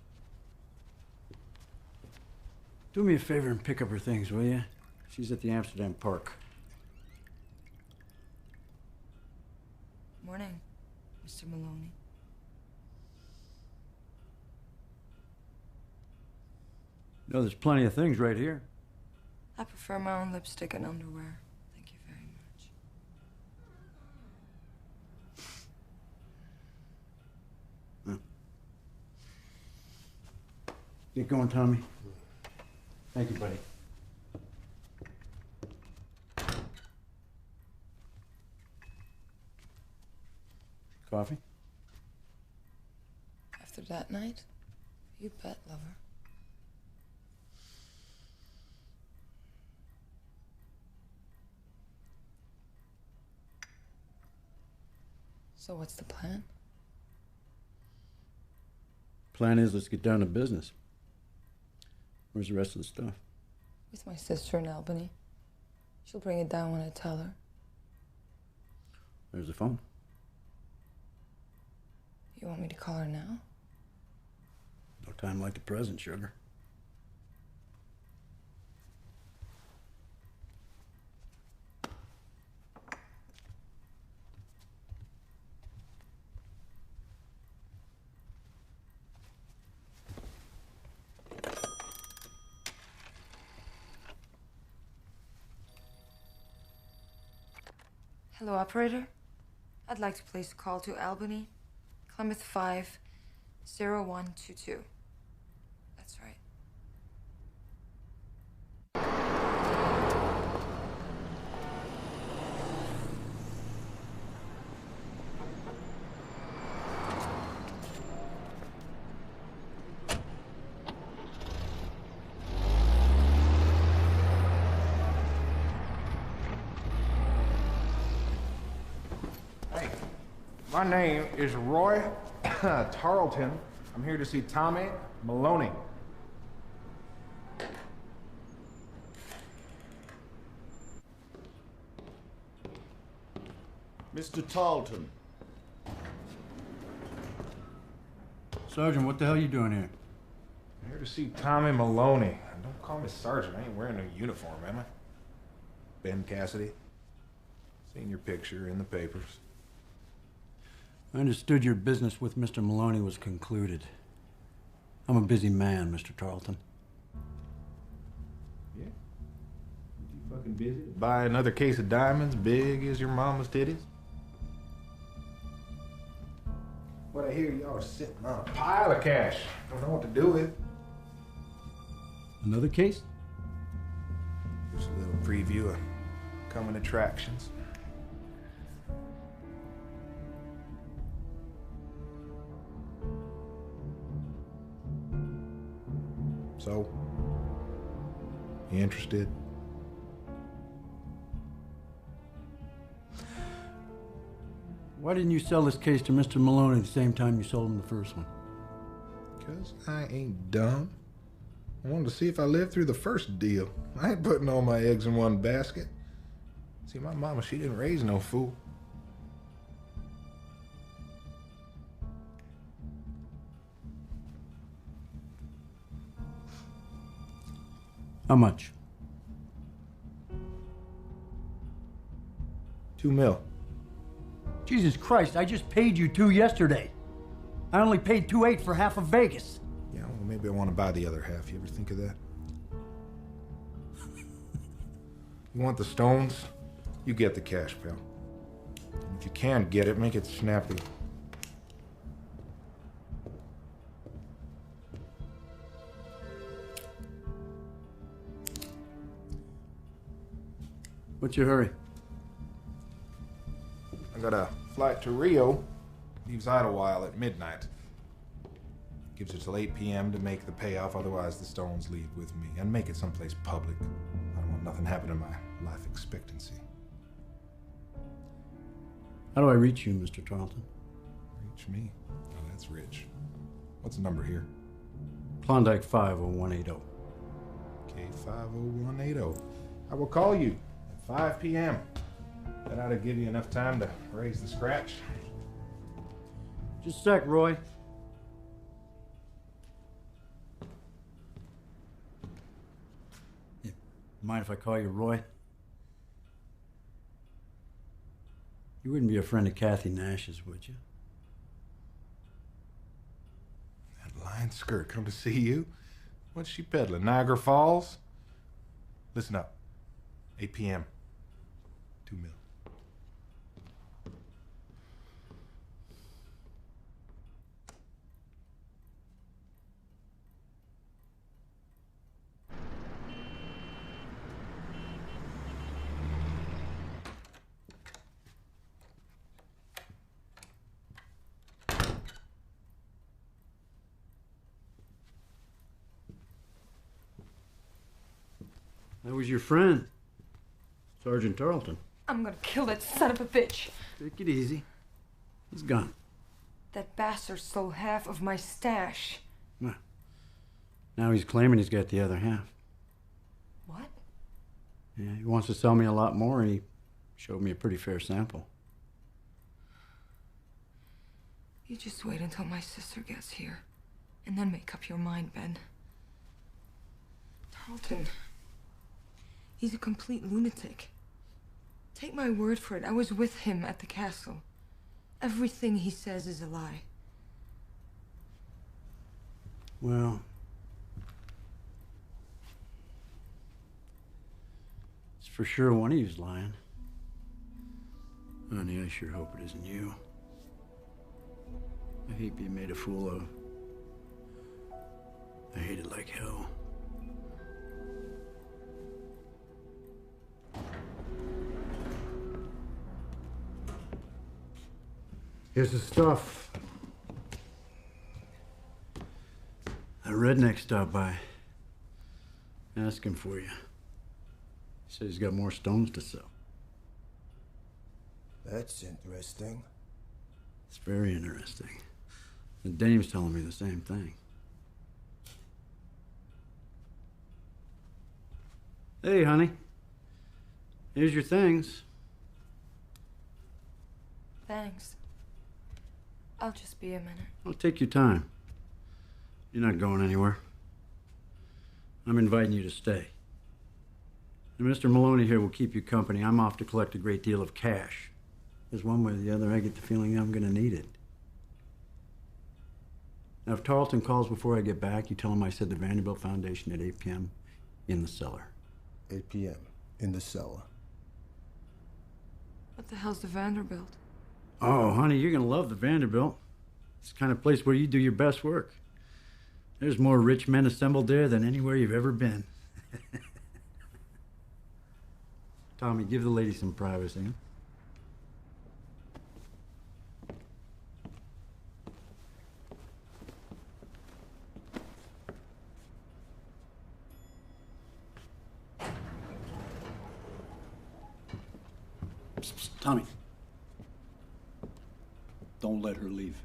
Do me a favor and pick up her things, will you? She's at the Amsterdam Park. Morning, Mr. Maloney. No, there's plenty of things right here. I prefer my own lipstick and underwear. Thank you very much. Get going, Tommy. Thank you, buddy. Coffee? After that night? You bet, lover. So what's the plan? Plan is, let's get down to business. Where's the rest of the stuff? With my sister in Albany. She'll bring it down when I tell her. There's the phone. You want me to call her now? No time like the present, sugar. Hello, operator. I'd like to place a call to Albany, Plymouth 50122. That's right. My name is Roy Tarleton. I'm here to see Tommy Maloney. Mr. Tarleton. Sergeant, what the hell are you doing here? I'm here to see Tommy Maloney. Don't call me Sergeant. I ain't wearing no uniform, am I? Ben Cassidy. Seen your picture in the papers. I understood your business with Mr. Maloney was concluded. I'm a busy man, Mr. Tarleton. Yeah? You fucking busy? Buy another case of diamonds big as your mama's titties? What I hear y'all are sitting on a pile of cash. Don't know what to do with. Another case? Just a little preview of coming attractions. So, you interested? Why didn't you sell this case to Mr. Maloney the same time you sold him the first one? Because I ain't dumb. I wanted to see if I lived through the first deal. I ain't putting all my eggs in one basket. See, my mama, she didn't raise no fool. How much? $2 million. Jesus Christ, I just paid you $2 yesterday. I only paid $2.8 for half of Vegas. Yeah, well, maybe I want to buy the other half. You ever think of that? You want the stones? You get the cash, pal. And if you can't get it, make it snappy. What's your hurry? I got a flight to Rio. Leaves Idlewild at midnight. Gives it till 8 p.m. to make the payoff, otherwise the stones leave with me. And make it someplace public. I don't want nothing happen to my life expectancy. How do I reach you, Mr. Tarleton? Reach me? Oh, that's rich. What's the number here? Klondike 50180. Okay, 50180. I will call you at 5 p.m. That ought to give you enough time to raise the scratch. Just a sec, Roy. Yeah. Mind if I call you Roy? You wouldn't be a friend of Kathy Nash's, would you? That Lyne skirt come to see you? What's she peddling? Niagara Falls? Listen up. 8 p.m. $2 million. That was your friend, Sergeant Tarleton. I'm gonna kill that son of a bitch. Take it easy. He's gone. That bastard stole half of my stash. Well, now he's claiming he's got the other half. What? Yeah, he wants to sell me a lot more, and he showed me a pretty fair sample. You just wait until my sister gets here, and then make up your mind, Ben. Tarleton, he's a complete lunatic. Take my word for it, I was with him at the castle. Everything he says is a lie. Well, it's for sure one of you's lying. Honey, I sure hope it isn't you. I hate being made a fool of. I hate it like hell. Here's the stuff. That redneck stopped by. Asking for you. He said he's got more stones to sell. That's interesting. It's very interesting. The dame's telling me the same thing. Hey, honey. Here's your things. Thanks. I'll just be a minute. Well, take your time. You're not going anywhere. I'm inviting you to stay. And Mr. Maloney here will keep you company. I'm off to collect a great deal of cash. Because one way or the other, I get the feeling I'm gonna need it. Now, if Tarleton calls before I get back, you tell him I said the Vanderbilt Foundation at 8 p.m. in the cellar. 8 p.m. in the cellar. What the hell's the Vanderbilt? Oh, honey, you're gonna love the Vanderbilt. It's the kind of place where you do your best work. There's more rich men assembled there than anywhere you've ever been. Tommy, give the lady some privacy. Huh? Tommy, don't let her leave.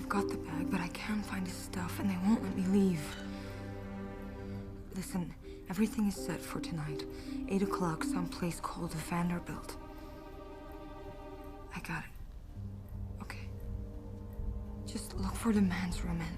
Got the bag, but I can't find his stuff, and they won't let me leave. Listen, everything is set for tonight. 8 o'clock, someplace called the Vanderbilt. I got it. Okay. Just look for the man's room and...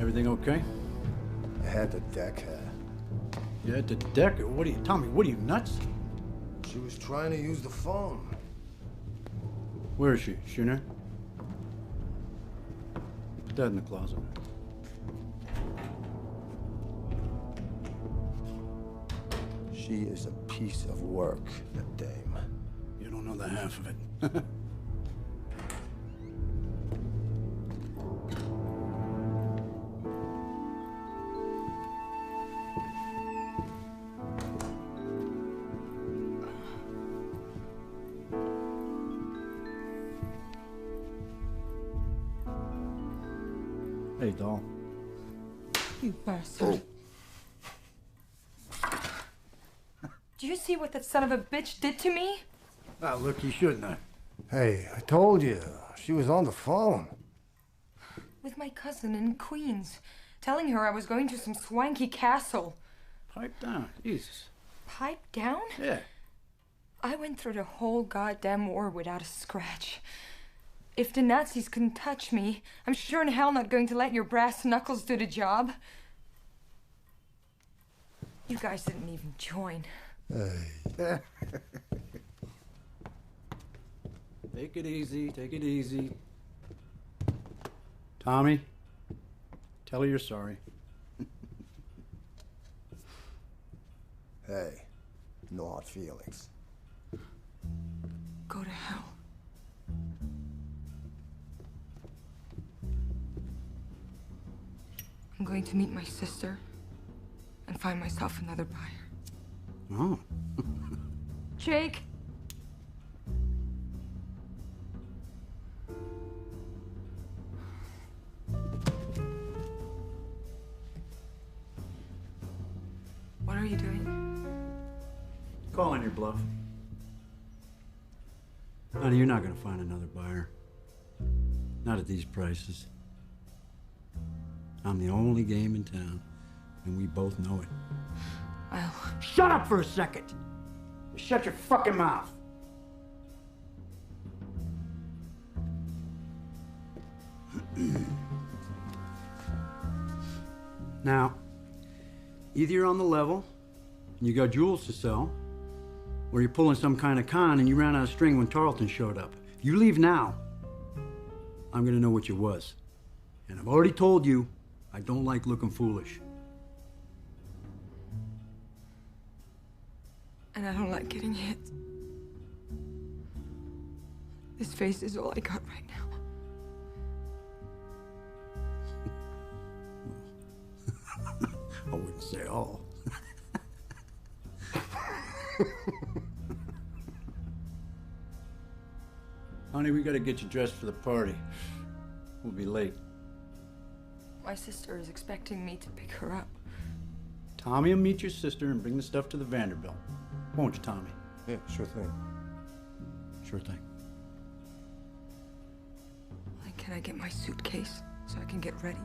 Everything okay? I had to deck her. You had to deck her? What are you, Tommy, what are you, nuts? She was trying to use the phone. Where is she? Is she in there? Put that in the closet. She is a piece of work, that dame. You don't know the half of it. Hey, doll. You bastard. Do you see what that son of a bitch did to me? Ah, look, you shouldn't have. Hey, I told you. She was on the phone. With my cousin in Queens, telling her I was going to some swanky castle. Pipe down, Jesus. Pipe down? Yeah. I went through the whole goddamn war without a scratch. If the Nazis couldn't touch me, I'm sure in hell not going to let your brass knuckles do the job. You guys didn't even join. Hey. Take it easy, take it easy. Tommy, tell her you're sorry. Hey, no hard feelings. Go to hell. I'm going to meet my sister and find myself another buyer. Oh. Jake! What are you doing? Calling your bluff. Honey, you're not gonna find another buyer. Not at these prices. I'm the only game in town, and we both know it. Well... Shut up for a second! Shut your fucking mouth! Now, either you're on the level, and you got jewels to sell, or you're pulling some kind of con and you ran out of string when Tarleton showed up. You leave now, I'm gonna know what you was. And I've already told you, I don't like looking foolish. And I don't like getting hit. This face is all I got right now. I wouldn't say all. Honey, we gotta get you dressed for the party. We'll be late. My sister is expecting me to pick her up. Tommy will meet your sister and bring the stuff to the Vanderbilt. Won't you, Tommy? Yeah, sure thing. Sure thing. Like, can I get my suitcase so I can get ready?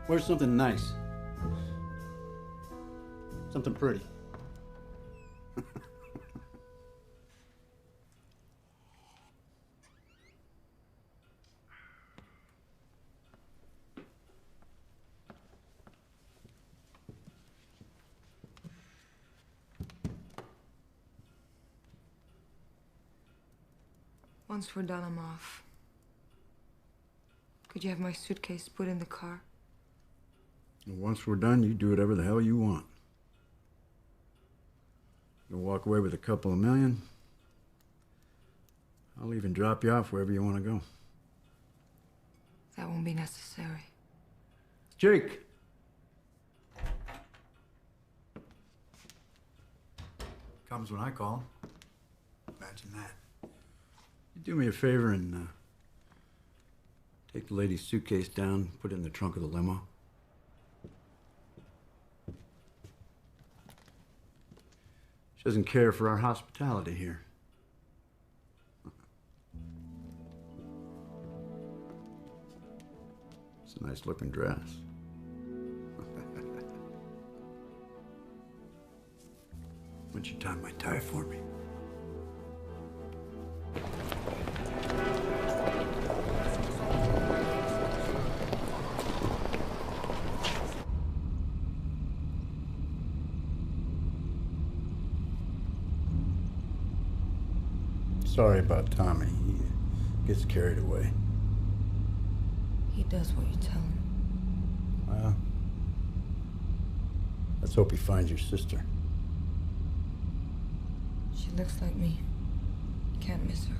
Where's something nice? Something pretty. Once we're done, I'm off. Could you have my suitcase put in the car? And once we're done, you do whatever the hell you want. You'll walk away with a couple of million. I'll even drop you off wherever you want to go. That won't be necessary. Jake! Comes when I call. Imagine that. You do me a favor and take the lady's suitcase down, put it in the trunk of the limo. She doesn't care for our hospitality here. It's a nice looking dress. Would you tie my tie for me? Sorry about Tommy. He gets carried away. He does what you tell him. Well, let's hope he finds your sister. She looks like me. Can't miss her.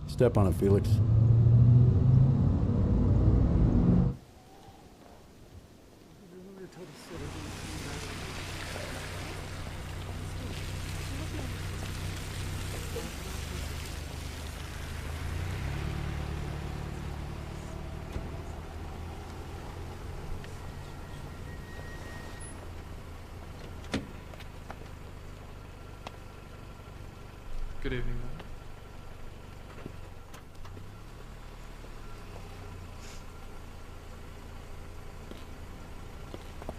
Step on it, Felix. Good evening, ma'am.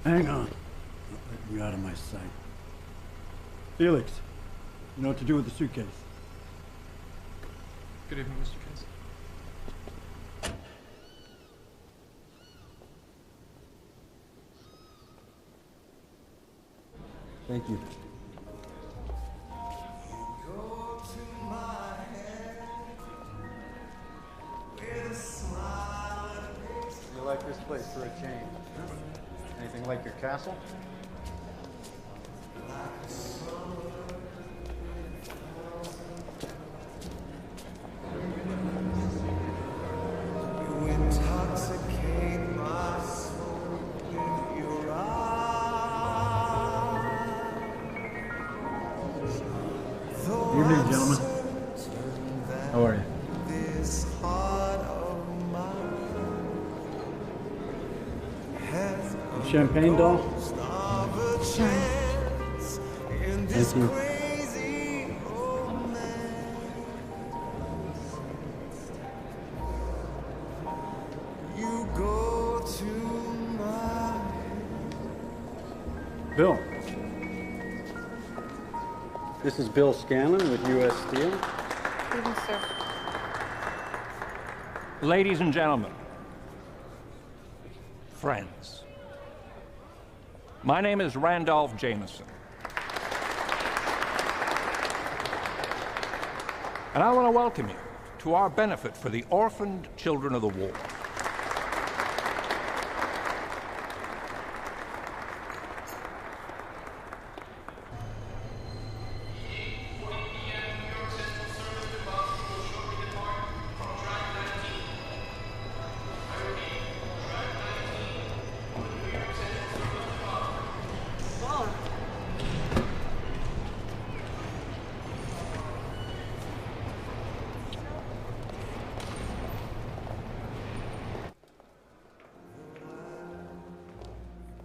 Hang on. Don't let me out of my sight. Felix, you know what to do with the suitcase. Good evening, Mr. Case. Thank you. You like this place for a change? Anything like your castle? You intoxicate my soul with your eyes. Evening, gentlemen. How are you? This heart of mine has Champagne doll? Thank you. crazy old man. You go to my Bill. This is Bill Scanlon with U.S. Steel. Evening, sir. Ladies and gentlemen, friends, my name is Randolph Jameson. And I want to welcome you to our benefit for the orphaned children of the war.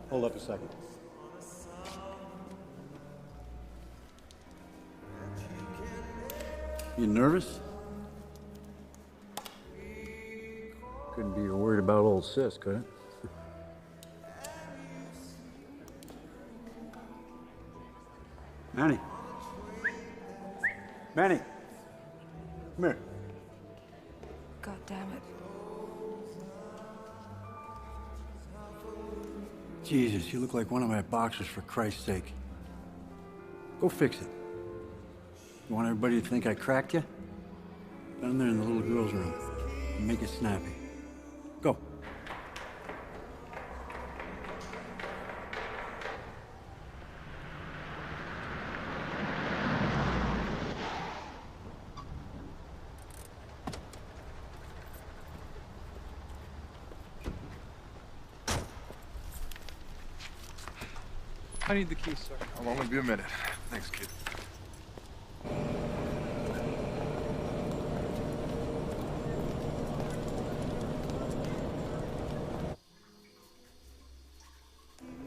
Hold up a second. You nervous? Couldn't be worried about old sis, could it? Manny. Manny. Come here. God damn it. Jesus, you look like one of my boxers, for Christ's sake. Go fix it. You want everybody to think I cracked you? Down there in the little girl's room. Make it snappy. Go. I need the keys, sir. I'll only be a minute. Thanks, kid.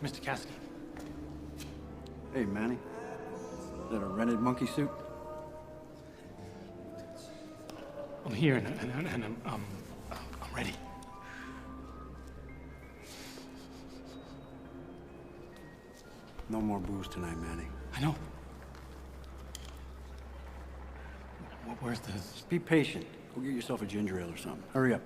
Mr. Cassidy. Hey, Manny. Is that a rented monkey suit? I'm here and I'm ready. No more booze tonight, Manny. I know. Where's the... Just be patient. Go get yourself a ginger ale or something. Hurry up.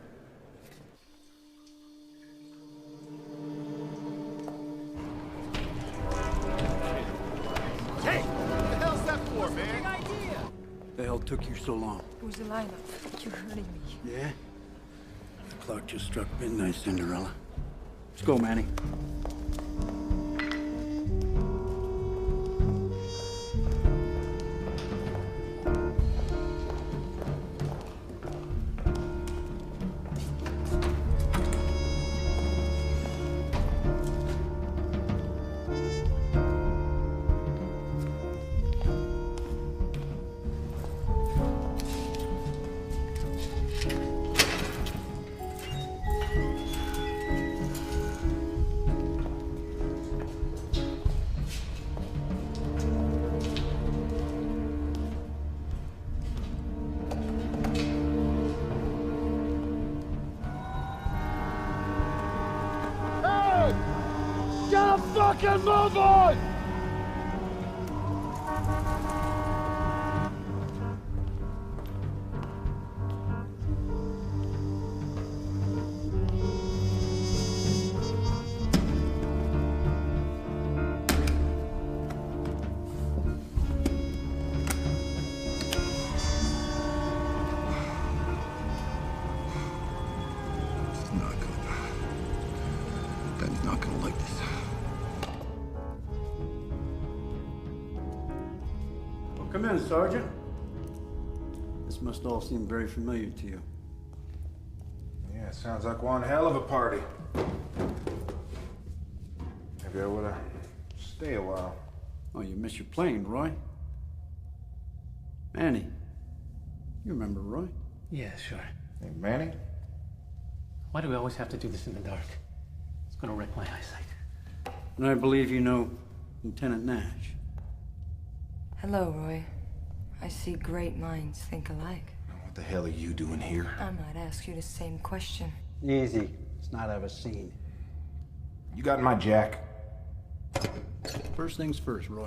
Hey! What the hell's that for, man? Big idea! The hell took you so long? It was a lineup. You're hurting me. Yeah? The clock just struck midnight, Cinderella. Let's go, Manny. Fucking move on! Ben's not gonna like this. Come in, Sergeant. This must all seem very familiar to you. Yeah, sounds like one hell of a party. Maybe I oughta stay a while. Oh, you missed your plane, Roy? Manny. You remember Roy? Yeah, sure. Hey, Manny? Why do we always have to do this in the dark? It's gonna wreck my eyesight. And I believe you know Lieutenant Nash. Hello, Roy. I see great minds think alike. What the hell are you doing here? I might ask you the same question. Easy. Let's not have a scene. You got my jack. First things first, Roy.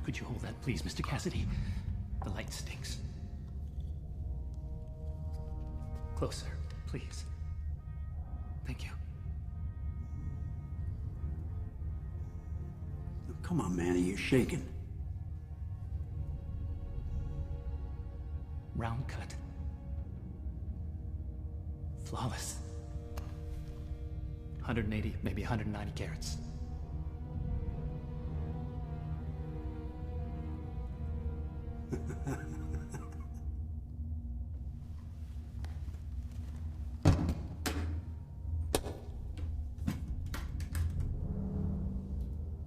Could you hold that, please, Mr. Cassidy? The light stinks. Closer, please. Thank you. Oh, come on, Manny, you're shaking. Round cut. Flawless. 180, maybe 190 carats.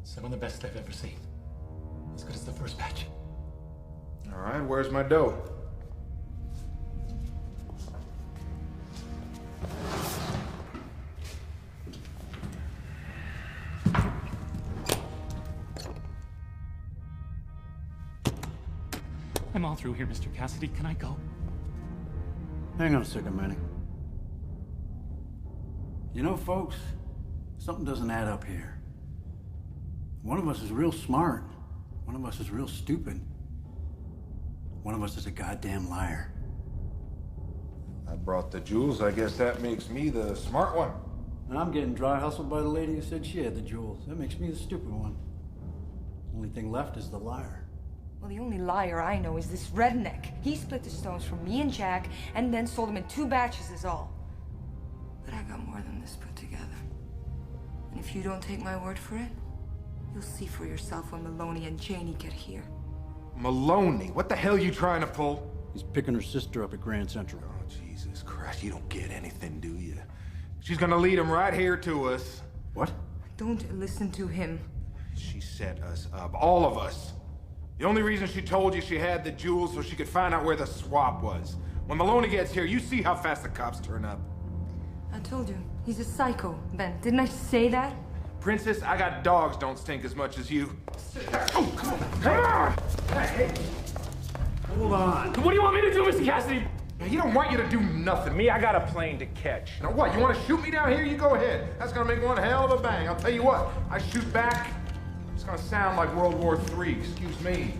Some of the best I've ever seen. As good as the first batch. All right, where's my dough? I'm all through here, Mr. Cassidy. Can I go? Hang on a second, Manny. You know, folks, something doesn't add up here. One of us is real smart. One of us is real stupid. One of us is a goddamn liar. I brought the jewels. I guess that makes me the smart one. And I'm getting dry hustled by the lady who said she had the jewels. That makes me the stupid one. Only thing left is the liar. Well, the only liar I know is this redneck. He split the stones from me and Jack, and then sold them in 2 batches is all. But I got more than this put together. And if you don't take my word for it, you'll see for yourself when Maloney and Janie get here. Maloney? What the hell are you trying to pull? He's picking her sister up at Grand Central. Oh, Jesus Christ, you don't get anything, do you? She's gonna lead him right here to us. What? Don't listen to him. She set us up, all of us. The only reason she told you she had the jewels so she could find out where the swap was. When Maloney gets here, you see how fast the cops turn up. I told you, he's a psycho, Ben. Didn't I say that? Princess, I got dogs don't stink as much as you. Oh, come on. Come on! Hey. Hold on. What do you want me to do, Mr. Cassidy? He don't want you to do nothing. Me, I got a plane to catch. Now what, you want to shoot me down here? You go ahead. That's gonna make one hell of a bang. I'll tell you what, I shoot back, it's gonna sound like World War III, excuse me.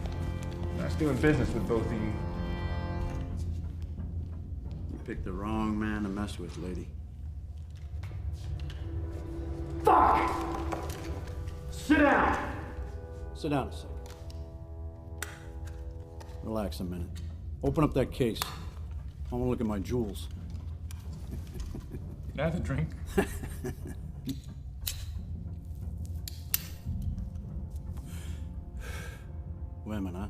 Nice doing business with both of you. You picked the wrong man to mess with, lady. Fuck! Sit down! Sit down a second. Relax a minute. Open up that case. I want to look at my jewels. Can I have a drink? Women, huh?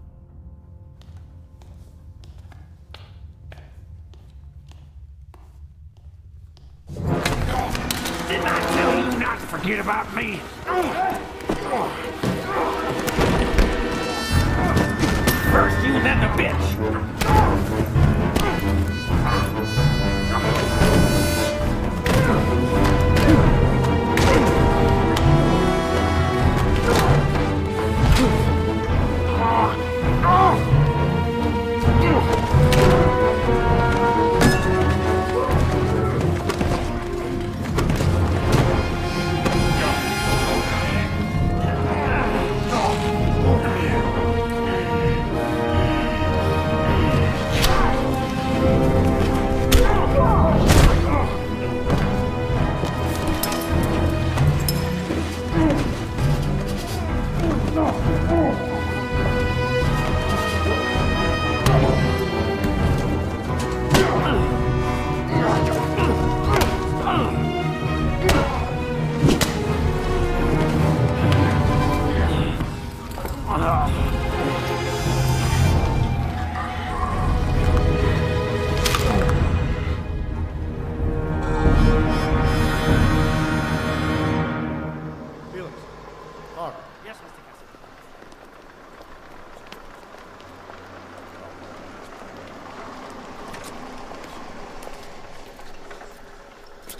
Didn't I tell you not to forget about me? First you, then the bitch.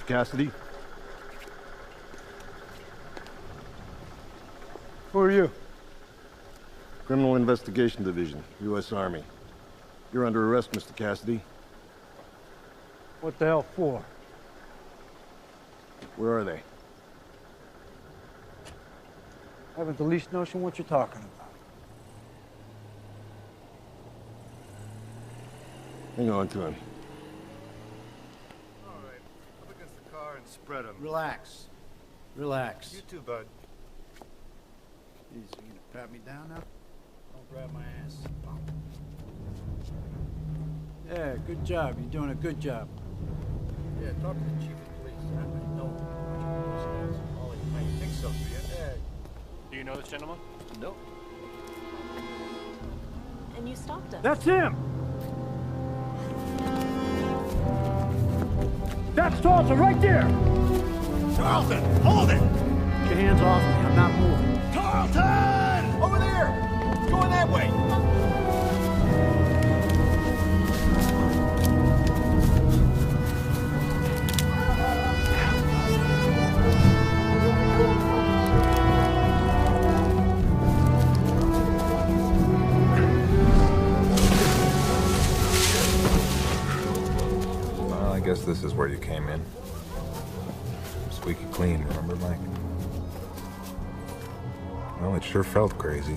Cassidy? Who are you? Criminal Investigation Division, U.S. Army. You're under arrest, Mr. Cassidy. What the hell for? Where are they? I haven't the least notion what you're talking about. Hang on to him. Spread them. Relax. Relax. You too, bud. Jeez, you gonna pat me down now? Don't grab my ass. Yeah, good job. You're doing a good job. Yeah, talk to the chief of police. I don't. Oh, you might think so, do you? Yeah. Do you know this gentleman? Nope. And you stopped us. That's him! That's Tarleton right there! Tarleton, hold it! Get your hands off me. I'm not moving. Tarleton! Over there! It's going that way! Well, I guess this is where you came in. Squeaky clean, remember, Mike? Well, it sure felt crazy.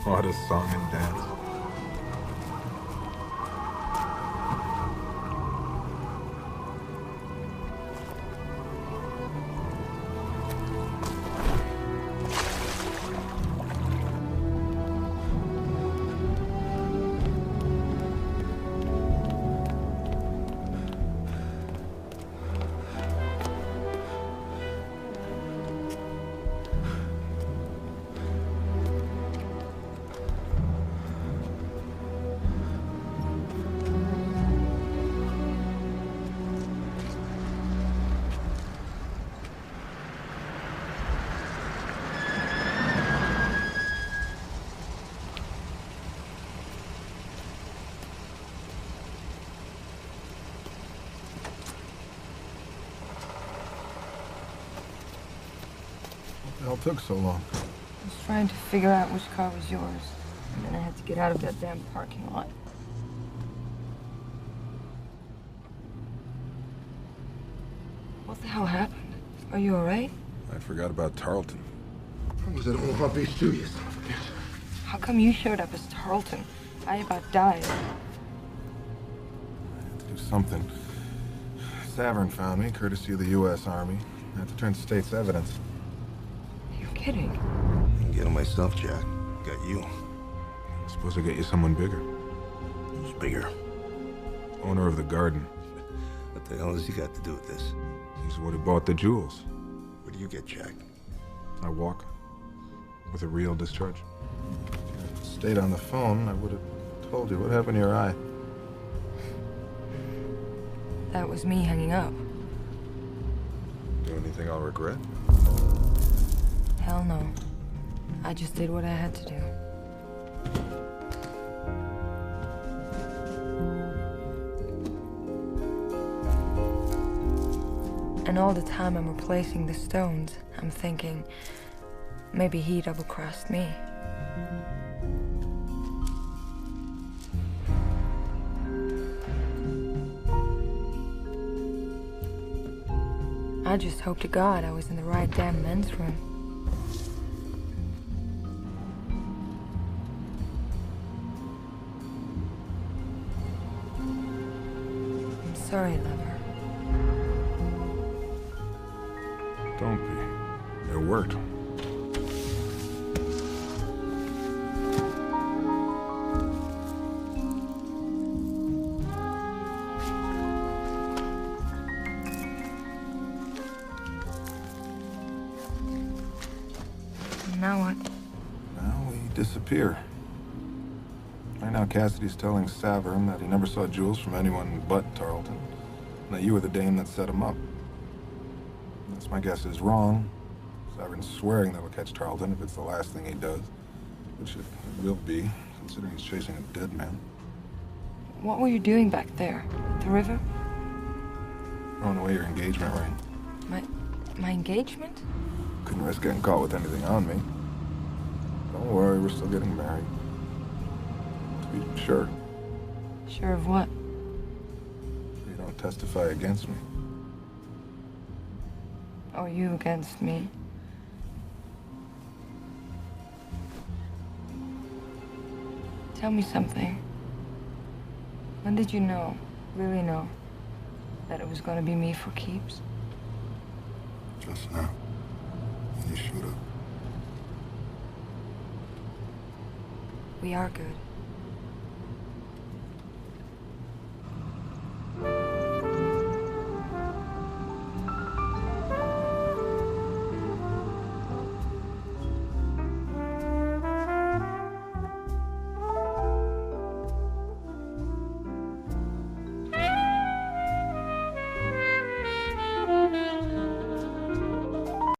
What a song and dance. hell took so long? I was trying to figure out which car was yours. And then I had to get out of that damn parking lot. What the hell happened? Are you alright? I forgot about Tarleton. I was at all beach too, you son of a bitch. How come you showed up as Tarleton? I about died. I had to do something. Savern found me, courtesy of the U.S. Army. I had to turn state's evidence. Are you kidding? I didn't get him myself, Jack. Got you. I'm supposed to get you someone bigger. Who's bigger? Owner of the garden. What the hell has he got to do with this? He's the one who bought the jewels. What do you get, Jack? I walk. With a real discharge. If you stayed on the phone, I would have told you what happened to your eye. That was me hanging up. Do anything I'll regret? Hell no. I just did what I had to do. And all the time I'm replacing the stones, I'm thinking, maybe he double-crossed me. I just hope to God I was in the right damn men's room. I'm sorry, lover. Don't be. It worked. Now what? Now we disappear. Right now, Cassidy's telling Savern that he never saw jewels from anyone but Tarleton, and that you were the dame that set him up. That's my guess is wrong. Savern's swearing that he'll catch Tarleton if it's the last thing he does, which it will be, considering he's chasing a dead man. What were you doing back there? At the river? Throwing away your engagement ring. My engagement? Couldn't risk getting caught with anything on me. Don't worry, we're still getting married. To be sure. Sure of what? You don't testify against me. Or you against me? Tell me something. When did you know, really know, that it was gonna be me for keeps? Just now. When you showed up. We are good.